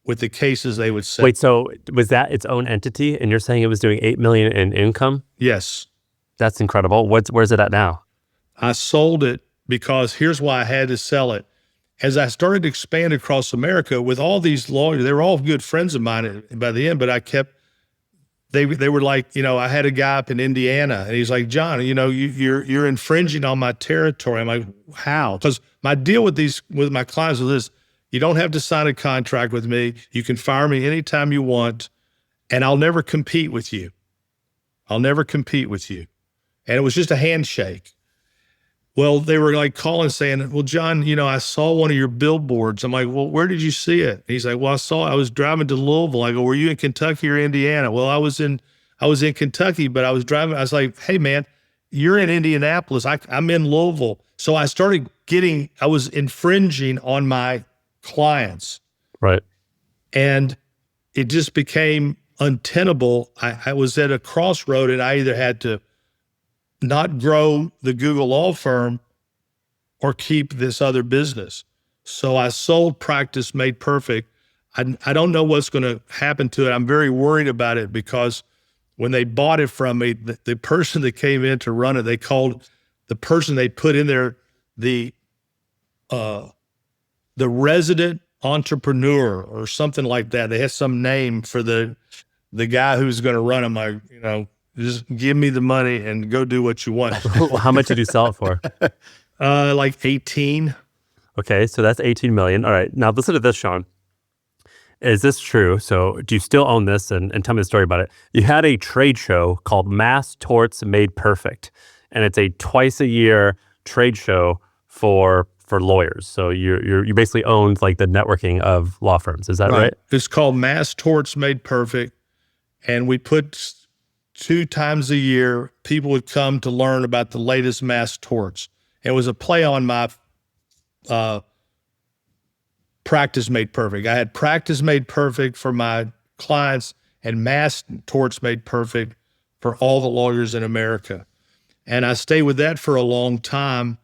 with the cases they would send. Wait, so was that its own entity, and you're saying it was doing $8 million in income? Yes. That's incredible. Where's it at now? I sold it because here's why I had to sell it. As I started to expand across America with all these lawyers, they were all good friends of mine by the end, but they were like, I had a guy up in Indiana, and he's like, John, you're infringing on my territory. I'm like, how? Because my deal with my clients was this: you don't have to sign a contract with me. You can fire me anytime you want, and I'll never compete with you. And it was just a handshake. Well, they were like calling saying, well, John, I saw one of your billboards. I'm like, well, where did you see it? And he's like, well, I was driving to Louisville. I go, were you in Kentucky or Indiana? Well, I was in Kentucky, but I was driving. I was like, hey man, you're in Indianapolis. I'm in Louisville. So I was infringing on my clients, Right. and it just became untenable. I was at a crossroad, and I either had to not grow the Google law firm or keep this other business. So I sold Practice Made Perfect. I don't know what's going to happen to it. I'm very worried about it because when they bought it from me, the person that came in to run it, they called the person they put in there the resident entrepreneur or something like that. They had some name for the guy who's going to run them. Just give me the money and go do what you want. How much did you sell it for? Like 18. Okay, so that's 18 million. All right, now listen to this, Shaan. Is this true? So do you still own this? And tell me the story about it. You had a trade show called Mass Torts Made Perfect, and it's a twice a year trade show for lawyers. So you basically owned like the networking of law firms. Is that right? It's called Mass Torts Made Perfect, and we put 2 times a year, people would come to learn about the latest mass torts. It was a play on my Practice Made Perfect. I had Practice Made Perfect for my clients and Mass Torts Made Perfect for all the lawyers in America. And I stayed with that for a long time.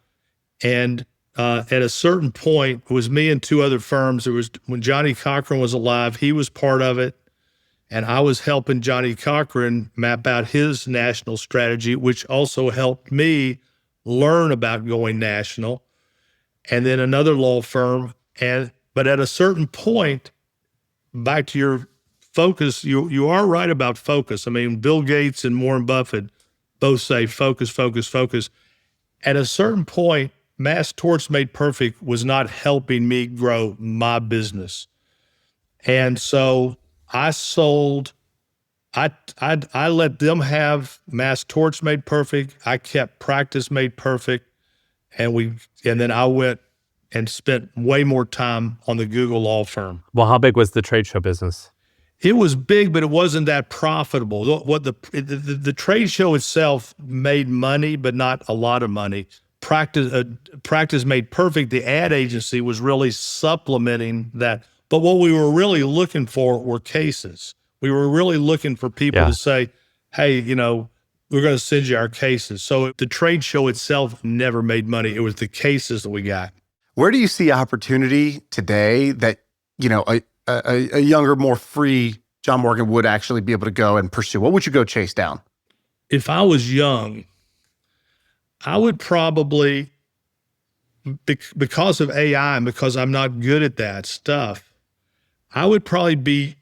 And at a certain point, it was me and 2 other firms. It was when Johnny Cochran was alive, he was part of it. And I was helping Johnny Cochran map out his national strategy, which also helped me learn about going national. And then another law firm. But at a certain point, back to your focus, you are right about focus. I mean, Bill Gates and Warren Buffett both say focus, focus, focus. At a certain point, Mass Torts Made Perfect was not helping me grow my business. And so I sold, I let them have Mass Torts Made Perfect. I kept Practice Made Perfect. And then I went and spent way more time on the Google law firm. Well, how big was the trade show business? It was big, but it wasn't that profitable. The trade show itself made money, but not a lot of money. Practice Made Perfect, the ad agency, was really supplementing that. But what we were really looking for were cases. We were really looking for people to say, hey, we're going to send you our cases. So the trade show itself never made money. It was the cases that we got. Where do you see opportunity today that, a younger, more free John Morgan would actually be able to go and pursue? What would you go chase down? If I was young, I would probably, because of AI and because I'm not good at that stuff, I would probably be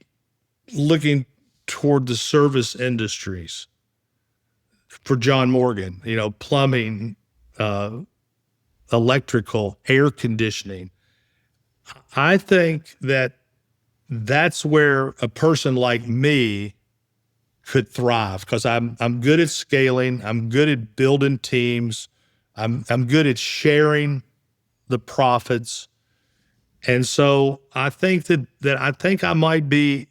looking toward the service industries for John Morgan, plumbing, electrical, air conditioning. I think that's where a person like me could thrive because I'm good at scaling. I'm good at building teams. I'm good at sharing the profits. And so I think that I might be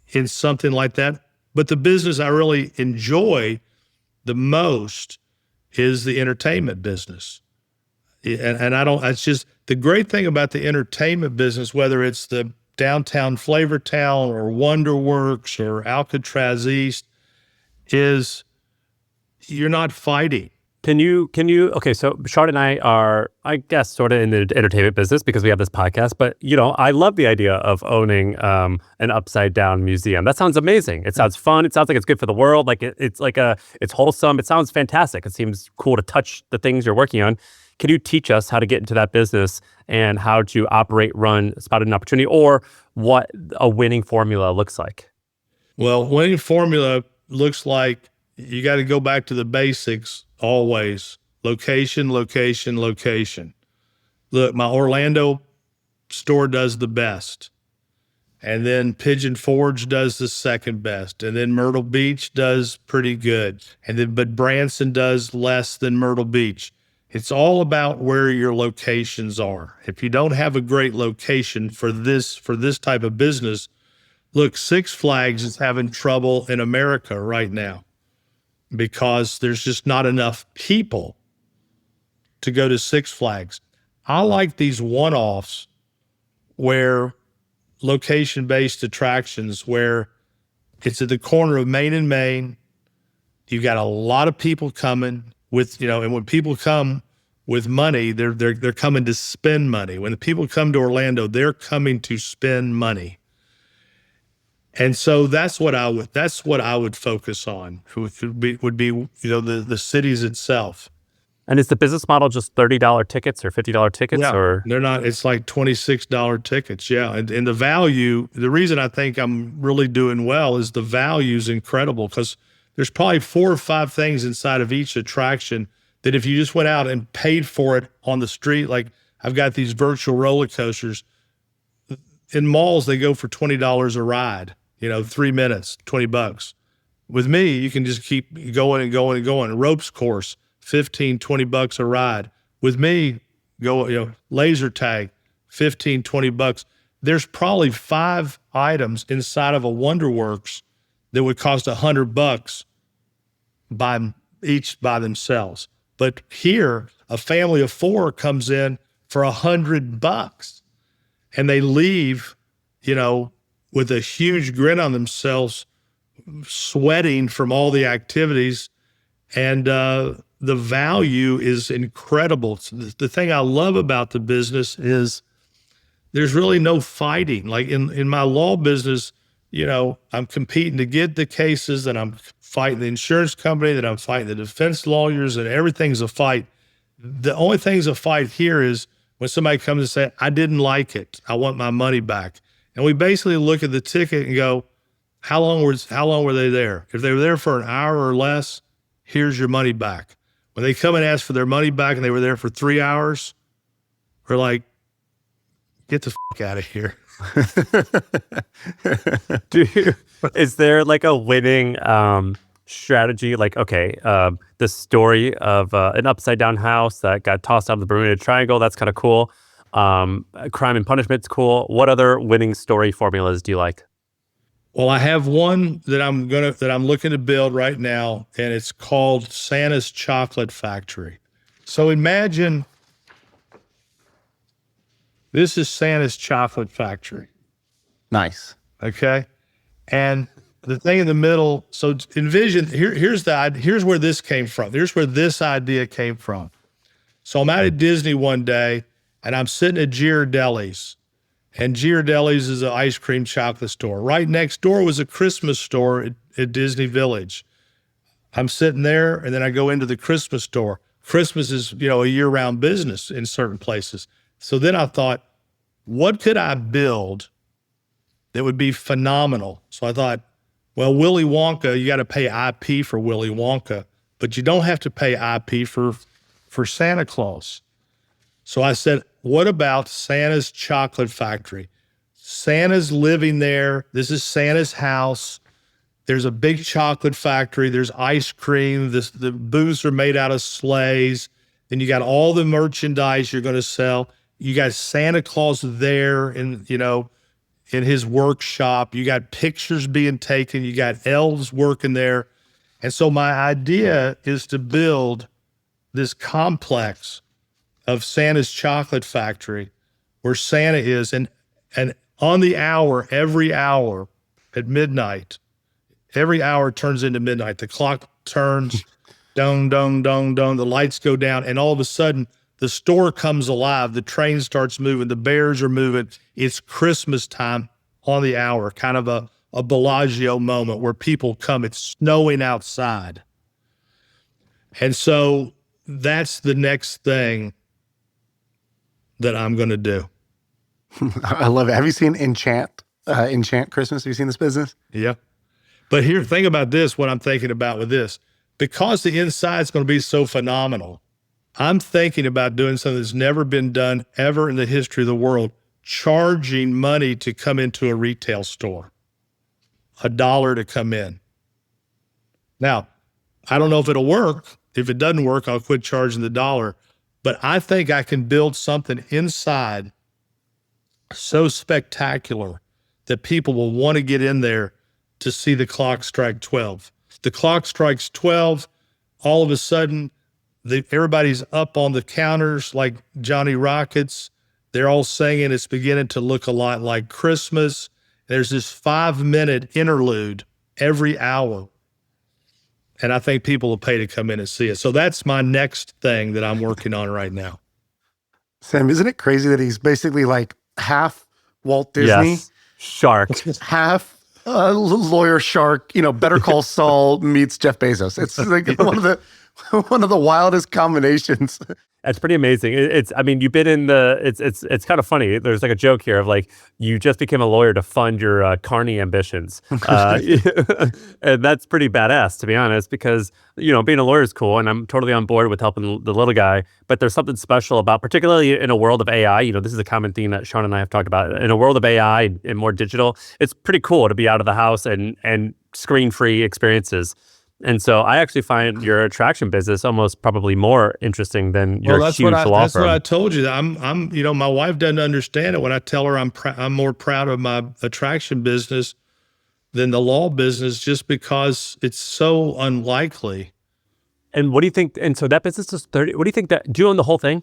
in something like that. But the business I really enjoy the most is the entertainment business. And it's just the great thing about the entertainment business, whether it's the downtown Flavortown or Wonderworks or Alcatraz East, is you're not fighting. Okay, so Shaan and I are, I guess, sort of in the entertainment business because we have this podcast, but, I love the idea of owning an upside down museum. That sounds amazing. It sounds fun. It sounds like it's good for the world. Like it's wholesome. It sounds fantastic. It seems cool to touch the things you're working on. Can you teach us how to get into that business and how to operate, run, spot an opportunity, or what a winning formula looks like? Well, winning formula looks like you got to go back to the basics always. Location, location, location. Look, my Orlando store does the best. And then Pigeon Forge does the second best. And then Myrtle Beach does pretty good. But Branson does less than Myrtle Beach. It's all about where your locations are. If you don't have a great location for this type of business, look, Six Flags is having trouble in America right now because there's just not enough people to go to Six Flags. I like these one-offs where location-based attractions where it's at the corner of Main and Main. You've got a lot of people coming with, and when people come with money, they're coming to spend money. When the people come to Orlando, they're coming to spend money. And so that's what I would focus on. Would be the cities itself. And is the business model just $30 tickets or $50 tickets? Yeah, or they're not. It's like $26 tickets. Yeah, and the value. The reason I think I'm really doing well is the value is incredible because there's probably 4 or 5 things inside of each attraction that if you just went out and paid for it on the street, like I've got these virtual roller coasters. In malls, they go for $20 a ride. 3 minutes, $20. With me, you can just keep going and going and going. Ropes course, $15-$20 a ride. With me, laser tag, $15-$20. There's probably 5 items inside of a Wonderworks that would cost $100 by themselves. But here, a family of 4 comes in for $100, and they leave, with a huge grin on themselves, sweating from all the activities, and the value is incredible. So the thing I love about the business is there's really no fighting. Like in my law business, I'm competing to get the cases, and I'm fighting the insurance company, that I'm fighting the defense lawyers, and everything's a fight. The only thing's a fight here is when somebody comes and say, I didn't like it, I want my money back. And we basically look at the ticket and go, how long were they there? If they were there for an hour or less, here's your money back. When they come and ask for their money back and they were there for 3 hours, we're like, get the out of here. Is there like a winning strategy? Like, okay, the story of an upside down house that got tossed out of the Bermuda Triangle, that's kind of cool. Crime and Punishment's cool. What other winning story formulas do you like? Well, I have one that I'm looking to build right now, and it's called Santa's Chocolate Factory. So imagine this is Santa's Chocolate Factory. Nice. Okay. And the thing in the middle, so envision, here's where this came from. Here's where this idea came from. So I'm out at Disney one day, and I'm sitting at Ghirardelli's. And Ghirardelli's is an ice cream chocolate store. Right next door was a Christmas store at Disney Village. I'm sitting there, and then I go into the Christmas store. Christmas is, a year-round business in certain places. So then I thought, what could I build that would be phenomenal? So I thought, well, Willy Wonka, you got to pay IP for Willy Wonka, but you don't have to pay IP for Santa Claus. So I said, what about Santa's Chocolate Factory? Santa's living there. This is Santa's house. There's a big chocolate factory. There's ice cream. The booths are made out of sleighs. Then you got all the merchandise you're going to sell. You got Santa Claus there in his workshop. You got pictures being taken. You got elves working there. And so my idea is to build this complex of Santa's Chocolate Factory where Santa is. And on the hour, every hour at midnight, every hour turns into midnight. The clock turns, dong, dong, dong, dong. The lights go down. And all of a sudden, the store comes alive. The train starts moving. The bears are moving. It's Christmas time on the hour, kind of a Bellagio moment where people come. It's snowing outside. And so that's the next thing that I'm going to do. I love it. Have you seen Enchant Christmas? Have you seen this business? Yeah. But here, think about this, what I'm thinking about with this. Because the inside's going to be so phenomenal, I'm thinking about doing something that's never been done ever in the history of the world, charging money to come into a retail store, $1 to come in. Now, I don't know if it'll work. If it doesn't work, I'll quit charging the $1. But I think I can build something inside so spectacular that people will want to get in there to see the clock strike 12. The clock strikes 12, all of a sudden, everybody's up on the counters like Johnny Rockets. They're all singing. It's beginning to look a lot like Christmas. There's this 5-minute interlude every hour. And I think people will pay to come in and see it. So that's my next thing that I'm working on right now. Sam, isn't it crazy that he's basically like half Walt Disney, Yes. Shark. half lawyer shark, Better Call Saul meets Jeff Bezos. It's like one of the wildest combinations. It's pretty amazing. I mean, you've been in it's kind of funny. There's like a joke here of like, you just became a lawyer to fund your carny ambitions. And that's pretty badass, to be honest, because, being a lawyer is cool and I'm totally on board with helping the little guy, but there's something special about, particularly in a world of AI, this is a common theme that Shaan and I have talked about. In a world of AI and more digital, it's pretty cool to be out of the house and screen-free experiences. And so I actually find your attraction business almost probably more interesting than your huge law firm. That's what I told you. I'm my wife doesn't understand it when I tell her I'm more proud of my attraction business than the law business, just because it's so unlikely. And what do you think? And so that business is 30. What do you think do you own the whole thing?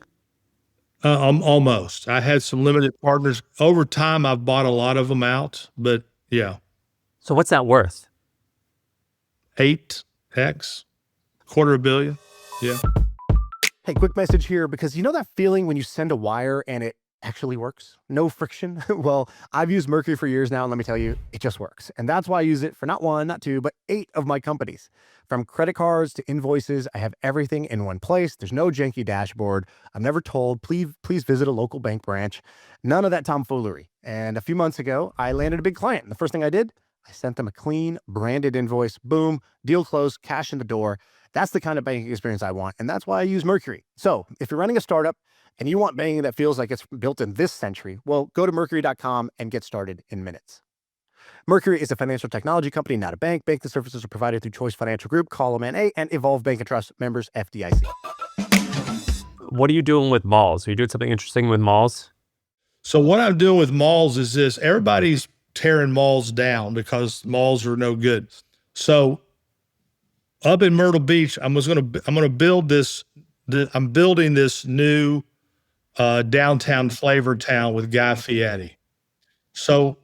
Almost. I had some limited partners. Over time, I've bought a lot of them out, but yeah. So what's that worth? 8x, $250 million. Yeah. Hey, quick message here, because that feeling when you send a wire and it actually works? No friction? Well, I've used Mercury for years now, and let me tell you, it just works. And that's why I use it for not 1, not 2, but 8 of my companies. From credit cards to invoices, I have everything in one place. There's no janky dashboard. I'm never told, please visit a local bank branch. None of that tomfoolery. And a few months ago, I landed a big client. And the first thing I did, I sent them a clean, branded invoice. Boom, deal closed, cash in the door. That's the kind of banking experience I want, and that's why I use Mercury. So if you're running a startup and you want banking that feels like it's built in this century, well, go to Mercury.com and get started in minutes. Mercury is a financial technology company, not a bank. Banking services are provided through Choice Financial Group, Column NA, and Evolve Bank and Trust, members FDIC. What are you doing with malls? Are you doing something interesting with malls? So what I'm doing with malls is this: everybody's tearing malls down because malls are no good. So up in Myrtle Beach, I'm gonna build this. I'm building this new downtown Flavortown with Guy Fieri. So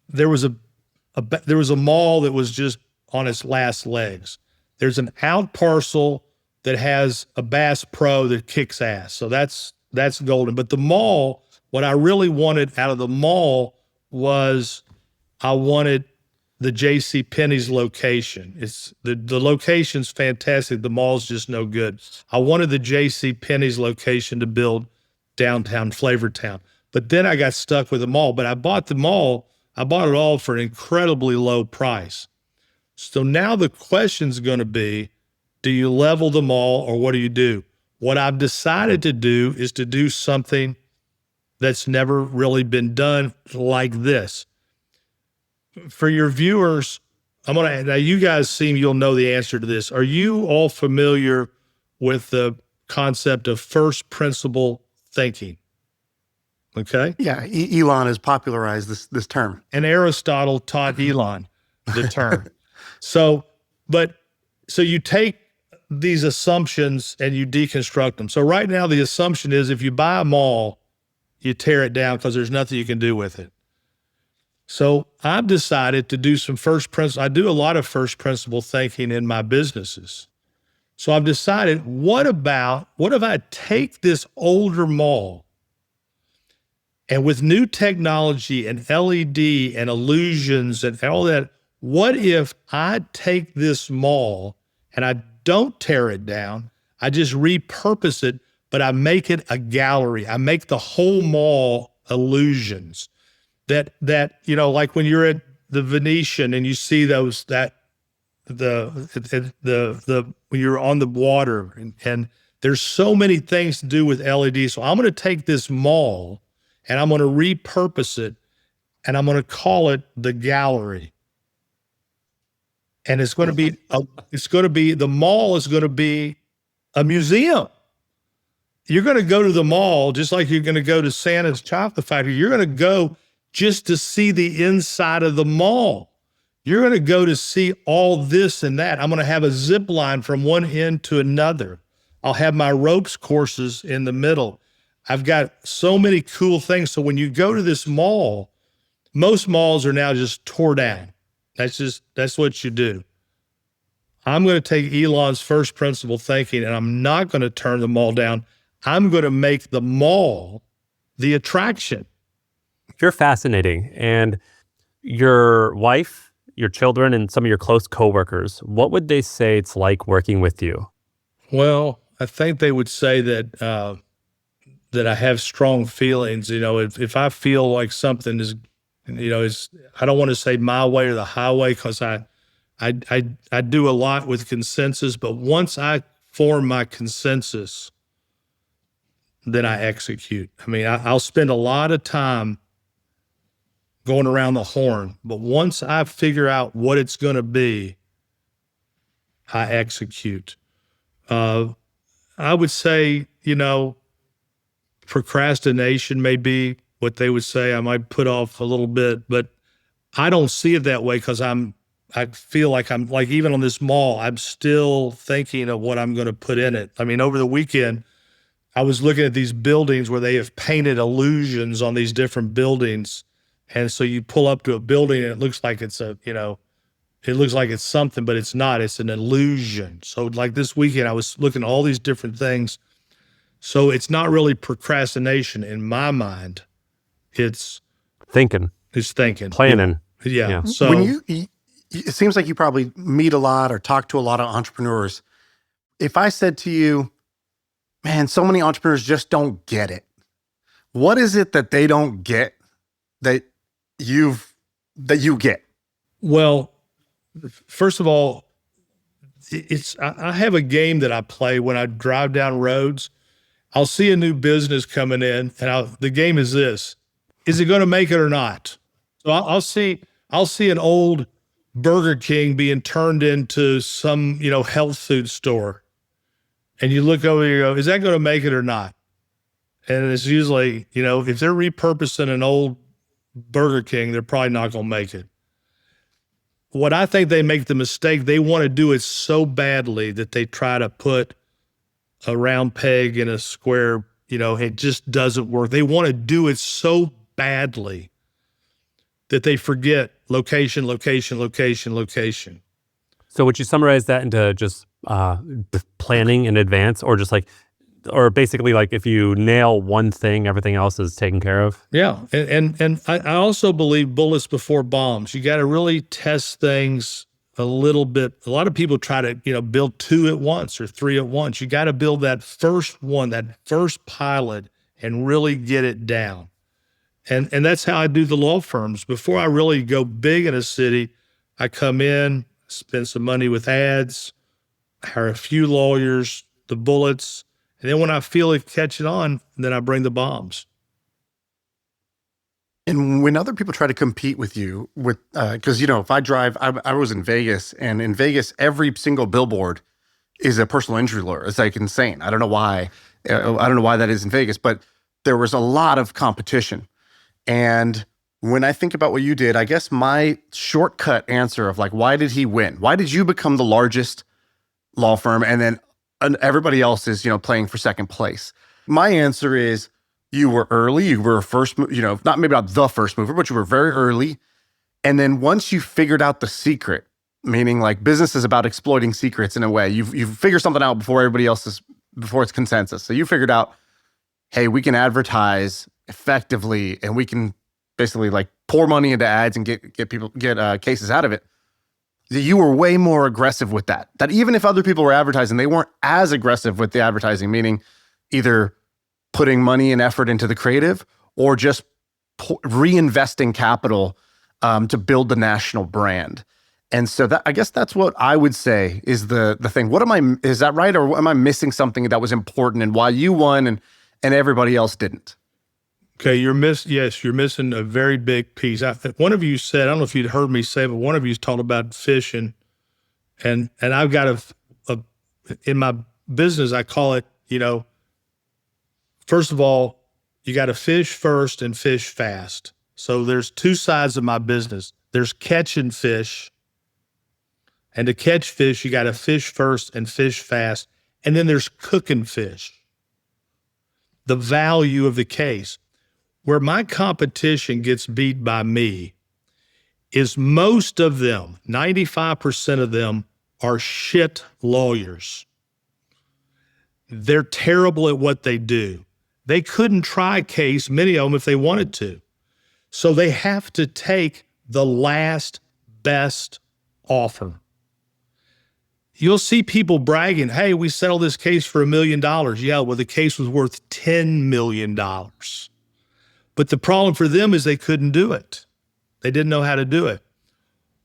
there was a mall that was just on its last legs. There's an out parcel that has a Bass Pro that kicks ass. So that's golden. But the mall, what I really wanted out of the mall was I wanted the JCPenney's location. It's the location's fantastic. The mall's just no good. I wanted the JCPenney's location to build downtown Flavortown. But then I got stuck with the mall. But I bought the mall. I bought it all for an incredibly low price. So now the question's going to be, do you level the mall or what do you do? What I've decided to do is to do something that's never really been done like this. For your viewers, now you guys you'll know the answer to this. Are you all familiar with the concept of first principle thinking? Okay. Yeah, Elon has popularized this term. And Aristotle taught Elon the term. So you take these assumptions and you deconstruct them. So right now the assumption is if you buy a mall, you tear it down because there's nothing you can do with it. So I've decided to do some first principle. I do a lot of first principle thinking in my businesses. So I've decided, what if I take this older mall and with new technology and LED and illusions and all that, what if I take this mall and I don't tear it down, I just repurpose it, but I make it a gallery. I make the whole mall illusions. That like when you're at the Venetian and you see those when you're on the water and there's so many things to do with LED. So I'm going to take this mall and I'm going to repurpose it and I'm going to call it the gallery. And the mall is going to be a museum. You're going to go to the mall just like you're going to go to Santa's chocolate factory. You're going to go just to see the inside of the mall. You're going to go to see all this and that. I'm going to have a zip line from one end to another. I'll have my ropes courses in the middle. I've got so many cool things. So when you go to this mall, most malls are now just tore down. That's what you do. I'm going to take Elon's first principle thinking, and I'm not going to turn the mall down. I'm going to make the mall the attraction. You're fascinating. And your wife, your children, and some of your close coworkers, what would they say it's like working with you? Well, I think they would say that that I have strong feelings. If I feel like something is, I don't want to say my way or the highway, because I do a lot with consensus, but once I form my consensus, then I execute. I mean, I'll spend a lot of time going around the horn, but once I figure out what it's going to be, I execute. I would say, procrastination may be what they would say. I might put off a little bit, but I don't see it that way, because I feel like I'm like, even on this mall, I'm still thinking of what I'm going to put in it. I mean, over the weekend, I was looking at these buildings where they have painted illusions on these different buildings. And so you pull up to a building and it looks like it's it looks like it's something, but it's not. It's an illusion. So like this weekend, I was looking at all these different things. So it's not really procrastination in my mind. It's thinking, planning. Yeah. So When it seems like you probably meet a lot or talk to a lot of entrepreneurs. If I said to you, man, so many entrepreneurs just don't get it. What is it that they don't get that you get? Well, first of all, I have a game that I play when I drive down roads. I'll see a new business coming in, and the game is this: is it going to make it or not? So I'll see an old Burger King being turned into some health food store, and you look over and you go, is that going to make it or not? And it's usually, if they're repurposing an old Burger King, they're probably not going to make it. What I think they make the mistake, they want to do it so badly that they try to put a round peg in a square, it just doesn't work. They want to do it so badly that they forget location, location, location, location. So would you summarize that into just planning in advance, or basically like if you nail one thing, everything else is taken care of? Yeah. And I also believe bullets before bombs. You got to really test things a little bit. A lot of people try to, build 2 at once or 3 at once. You got to build that first one, that first pilot, and really get it down. And that's how I do the law firms. Before I really go big in a city, I come in, spend some money with ads, hire a few lawyers, the bullets, and then when I feel it catching on, then I bring the bombs. And when other people try to compete with you, because if I drive, I was in Vegas, and in Vegas, every single billboard is a personal injury lawyer. It's like insane. I don't know why. I don't know why that is in Vegas, but there was a lot of competition. And when I think about what you did, I guess my shortcut answer of like, why did he win? Why did you become the largest law firm, and then everybody else is playing for second place? My answer is, you were early. You were not the first mover, but you were very early. And then once you figured out the secret, meaning like business is about exploiting secrets in a way, you figure something out before it's consensus. So you figured out, hey, we can advertise effectively, and we can basically like pour money into ads and get cases out of it. You were way more aggressive with that. That even if other people were advertising, they weren't as aggressive with the advertising, meaning either putting money and effort into the creative or just reinvesting capital to build the national brand. And so I guess that's what I would say is the thing. Is that right? Or am I missing something that was important and why you won and everybody else didn't? Okay, you're missing a very big piece. One of you said, I don't know if you'd heard me say, but one of you talked about fishing, and I've got in my business, I call it, first of all, you got to fish first and fish fast. So there's 2 sides of my business. There's catching fish, And to catch fish, you got to fish first and fish fast. And then there's cooking fish. The value of the case. Where my competition gets beat by me is most of them, 95% of them, are shit lawyers. They're terrible at what they do. They couldn't try a case, many of them, if they wanted to. So they have to take the last best offer. You'll see people bragging, hey, we settled this case for $1 million. Yeah, well, the case was worth $10 million. But the problem for them is they couldn't do it. They didn't know how to do it.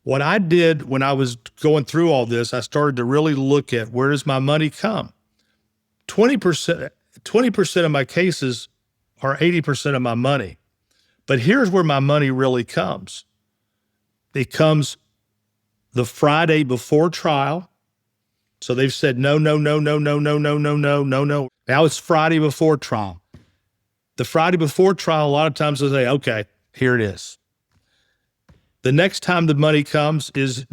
What I did when I was going through all this, I started to really look at where does my money come? 20% of my cases are 80% of my money. But here's where my money really comes. It comes the Friday before trial. So they've said, no. Now it's Friday before trial. The Friday before trial, a lot of times they say, okay, here it is. The next time the money comes is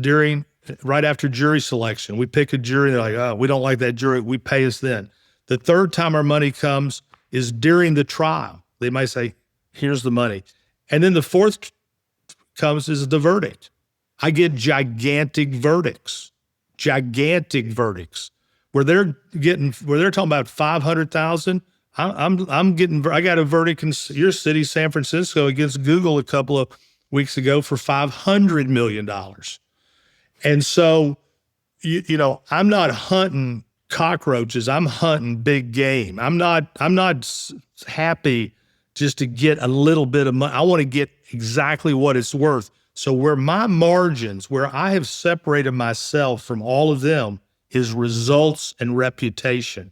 right after jury selection. We pick a jury, they're like, oh, we don't like that jury, we pay us then. The third time our money comes is during the trial. They might say, here's the money. And then the fourth comes is the verdict. I get gigantic verdicts where they're talking about 500,000. I got a verdict in your city, San Francisco, against Google a couple of weeks ago for $500 million. And so, you know, I'm not hunting cockroaches. I'm hunting big game. I'm not happy just to get a little bit of money. I want to get exactly what it's worth. So where my margins, where I have separated myself from all of them, is results and reputation.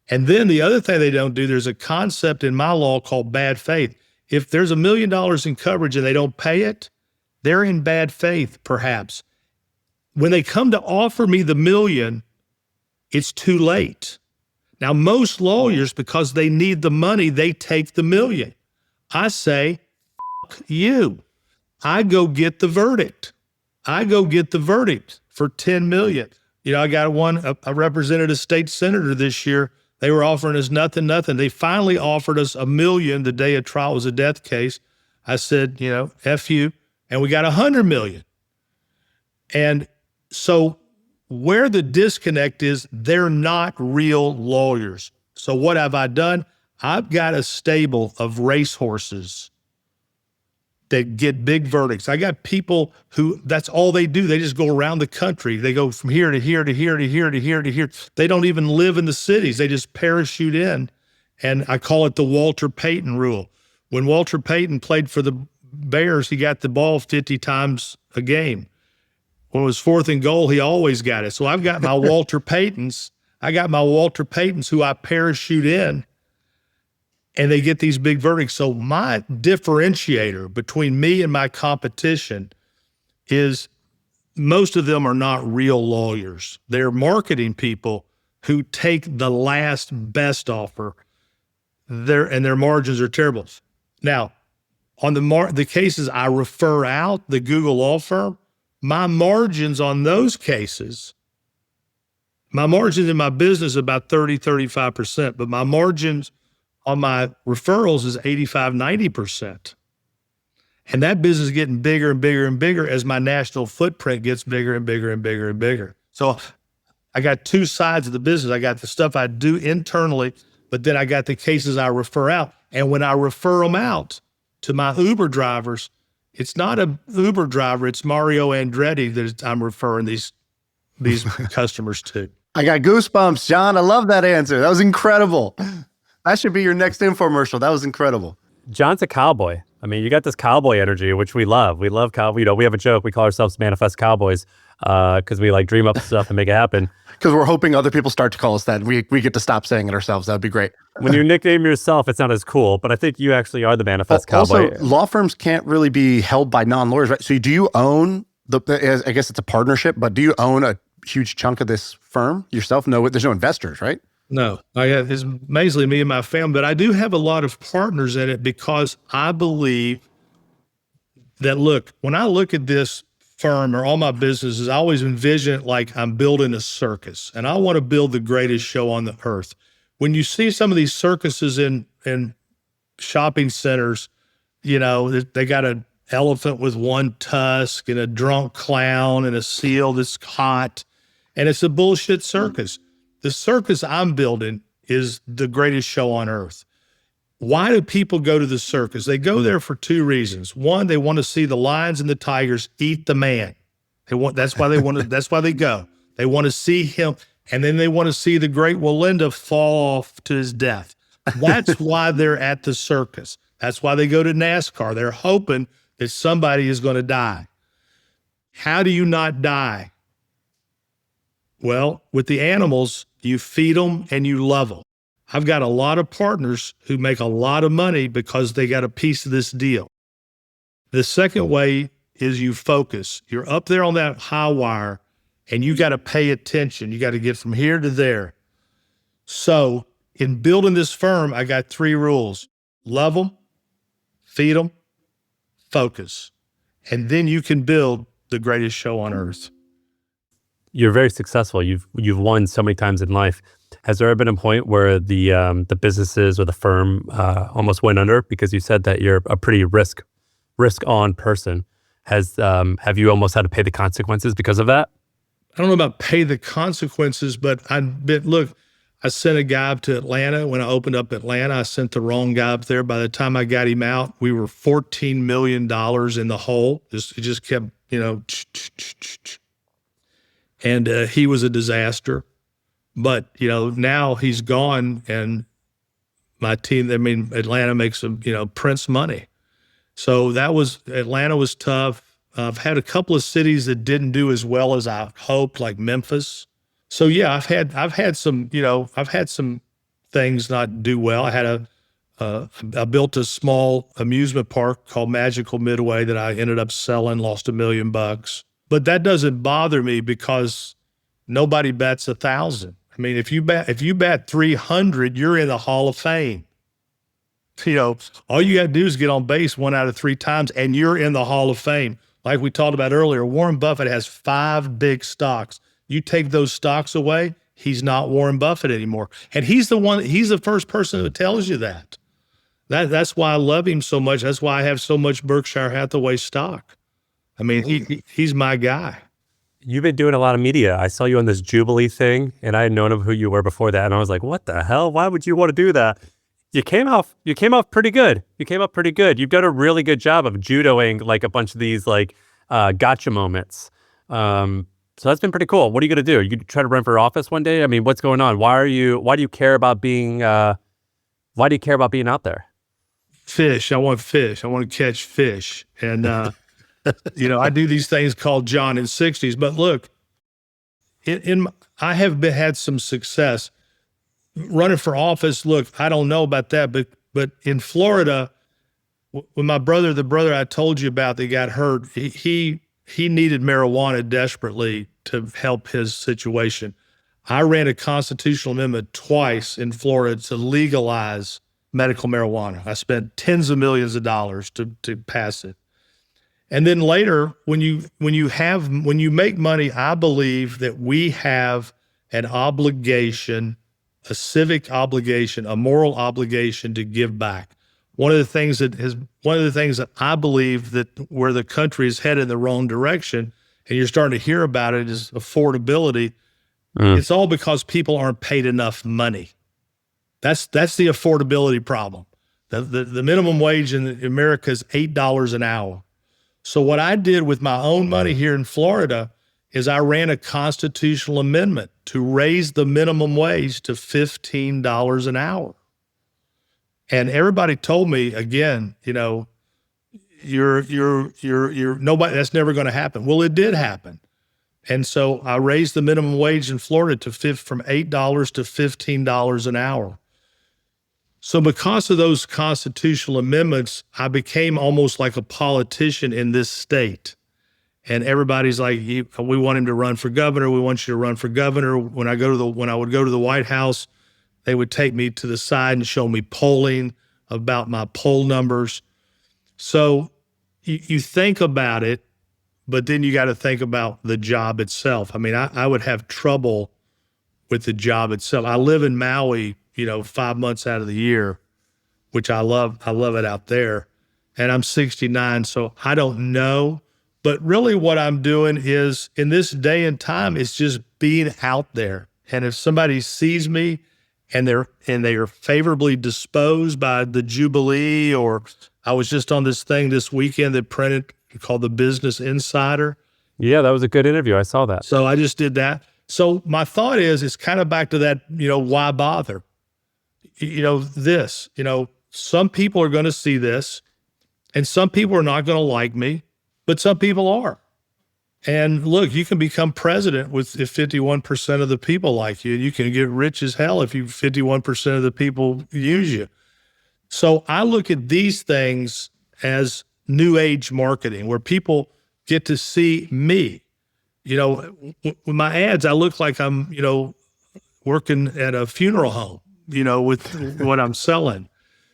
And then the other thing they don't do, there's a concept in my law called bad faith. If there's $1 million in coverage and they don't pay it, they're in bad faith, perhaps. When they come to offer me the $1 million, it's too late. Now, most lawyers, because they need the money, they take the $1 million. I say, F you. I go get the verdict. For $10 million. You know, I got I represented a state senator this year. They were offering us nothing. They finally offered us $1 million the day a trial was a death case. I said, you know, F you. And we got $100 million. And so where the disconnect is, they're not real lawyers. So what have I done? I've got a stable of racehorses that get big verdicts. I got people who, that's all they do. They just go around the country. They go from here to here to here to here to here to here. They don't even live in the cities. They just parachute in. And I call it the Walter Payton rule. When Walter Payton played for the Bears, he got the ball 50 times a game. When it was 4th and goal, he always got it. So I've got my Walter Paytons. Who I parachute in, and they get these big verdicts. So my differentiator between me and my competition is most of them are not real lawyers. They're marketing people who take the last best offer, and their margins are terrible. Now, on the cases I refer out, the Google law firm, my margins on those cases, my margins in my business is about 30, 35%, but my margins on my referrals is 85, 90%. And that business is getting bigger and bigger and bigger as my national footprint gets bigger and bigger and bigger and bigger. So I got two sides of the business. I got the stuff I do internally, but then I got the cases I refer out. And when I refer them out to my Uber drivers, it's not a Uber driver, it's Mario Andretti that I'm referring these customers to. I got goosebumps, John. I love that answer. That was incredible. That should be your next infomercial. That was incredible. John's a cowboy. I mean, you got this cowboy energy, which we love. We love cowboy. You know, we have a joke. We call ourselves Manifest Cowboys because we like dream up stuff and make it happen. Because we're hoping other people start to call us that. We get to stop saying it ourselves. That would be great. When you nickname yourself, it's not as cool, but I think you actually are the Manifest Cowboy. Also, law firms can't really be held by non-lawyers, right? So do you own I guess it's a partnership, but do you own a huge chunk of this firm yourself? No, there's no investors, right? No, it's mainly me and my family, but I do have a lot of partners in it because I believe that, look, when I look at this firm or all my businesses, I always envision it like I'm building a circus, and I want to build the greatest show on the earth. When you see some of these circuses in shopping centers, they got an elephant with one tusk and a drunk clown and a seal that's hot, and it's a bullshit circus. The circus I'm building is the greatest show on earth. Why do people go to the circus? They go there for two reasons. One, they want to see the lions and the tigers eat the man. That's why they go. They want to see him, and then they want to see the great Walinda fall off to his death. That's why they're at the circus. That's why they go to NASCAR. They're hoping that somebody is going to die. How do you not die? Well, with the animals, you feed them and you love them. I've got a lot of partners who make a lot of money because they got a piece of this deal. The second way is you focus. You're up there on that high wire and you got to pay attention. You got to get from here to there. So in building this firm, I got 3 rules. Love them, feed them, focus. And then you can build the greatest show on earth. You're very successful. You've won so many times in life. Has there ever been a point where the businesses or the firm almost went under because you said that you're a pretty risk on person? Have you almost had to pay the consequences because of that? I don't know about pay the consequences, but I sent a guy up to Atlanta. When I opened up Atlanta, I sent the wrong guy up there. By the time I got him out, we were $14 million in the hole. It just kept, and he was a disaster. But, now he's gone, and my team, Atlanta makes Prince money. So Atlanta was tough. I've had a couple of cities that didn't do as well as I hoped, like Memphis. So yeah, I've had some things not do well. I built a small amusement park called Magical Midway that I ended up selling, lost $1 million. But that doesn't bother me because nobody bats 1,000. If you bat 300, you're in the Hall of Fame. All you got to do is get on base 1 out of 3 times, and you're in the Hall of Fame. Like we talked about earlier, Warren Buffett has 5 big stocks. You take those stocks away, he's not Warren Buffett anymore. And he's the first person who tells you that. That's why I love him so much. That's why I have so much Berkshire Hathaway stock. He's my guy. You've been doing a lot of media. I saw you on this Jubilee thing, and I had known of who you were before that, and I was like, what the hell? Why would you want to do that? You came off pretty good. You've done a really good job of judoing like a bunch of these gotcha moments. So that's been pretty cool. What are you going to do? You try to run for office one day? What's going on? Why do you care about being out there? Fish. I want fish. I want to catch fish. And, I do these things called John in 60s, but look, I have had some success running for office. Look, I don't know about that, but in Florida, when the brother I told you about that got hurt, he needed marijuana desperately to help his situation. I ran a constitutional amendment twice in Florida to legalize medical marijuana. I spent tens of millions of dollars to pass it. And then later, when you make money, I believe that we have an obligation, a civic obligation, a moral obligation to give back. One of the things that I believe that where the country is headed in the wrong direction, and you're starting to hear about it, is affordability. It's all because people aren't paid enough money. That's the affordability problem. The minimum wage in America is $8 an hour. So what I did with my own money here in Florida is I ran a constitutional amendment to raise the minimum wage to $15 an hour. And everybody told me, again, you're nobody, that's never going to happen. Well, it did happen. And so I raised the minimum wage in Florida from $8 to $15 an hour. So because of those constitutional amendments, I became almost like a politician in this state. And everybody's like, we want him to run for governor. We want you to run for governor. When I would go to the White House, they would take me to the side and show me polling about my poll numbers. So you think about it, but then you got to think about the job itself. I mean, I would have trouble with the job itself. I live in Maui, 5 months out of the year, which I love. I love it out there. And I'm 69, so I don't know. But really what I'm doing is, in this day and time, it's just being out there. And if somebody sees me and they are favorably disposed by the Jubilee, or I was just on this thing this weekend that printed called the Business Insider. Yeah, that was a good interview. I saw that. So I just did that. So my thought is, it's kind of back to that, why bother? Some people are going to see this, and some people are not going to like me, but some people are. And look, you can become president if 51% of the people like you. You can get rich as hell if 51% of the people use you. So I look at these things as new age marketing, where people get to see me. With my ads, I look like I'm, working at a funeral home, with what I'm selling.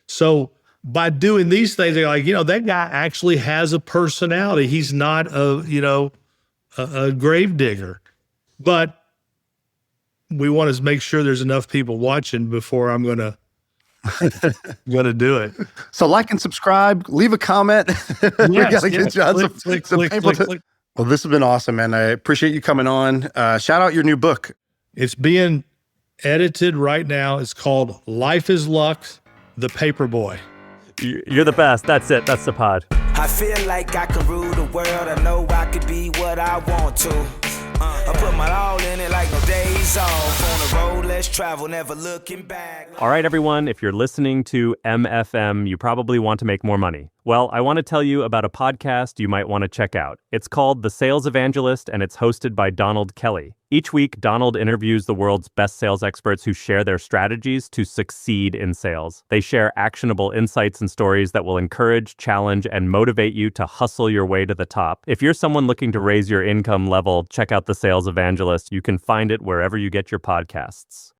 So by doing these things, they're like, that guy actually has a personality. He's not a grave digger. But we want to make sure there's enough people watching before I'm going to do it. So like and subscribe, leave a comment. We got to get John some people to. Well, this has been awesome, man. I appreciate you coming on. Shout out your new book. It's being edited right now. It's called Life is Luck, The Paperboy. You're the best. That's it. That's the pod. I feel like I can rule the world. I know I could be what I want to. I put my all in it like no days off. On the road, let's travel, never looking back. All right, everyone, if you're listening to MFM, you probably want to make more money. Well, I want to tell you about a podcast you might want to check out. It's called The Sales Evangelist, and it's hosted by Donald Kelly. Each week, Donald interviews the world's best sales experts who share their strategies to succeed in sales. They share actionable insights and stories that will encourage, challenge, and motivate you to hustle your way to the top. If you're someone looking to raise your income level, check out The Sales Evangelist. You can find it wherever you get your podcasts.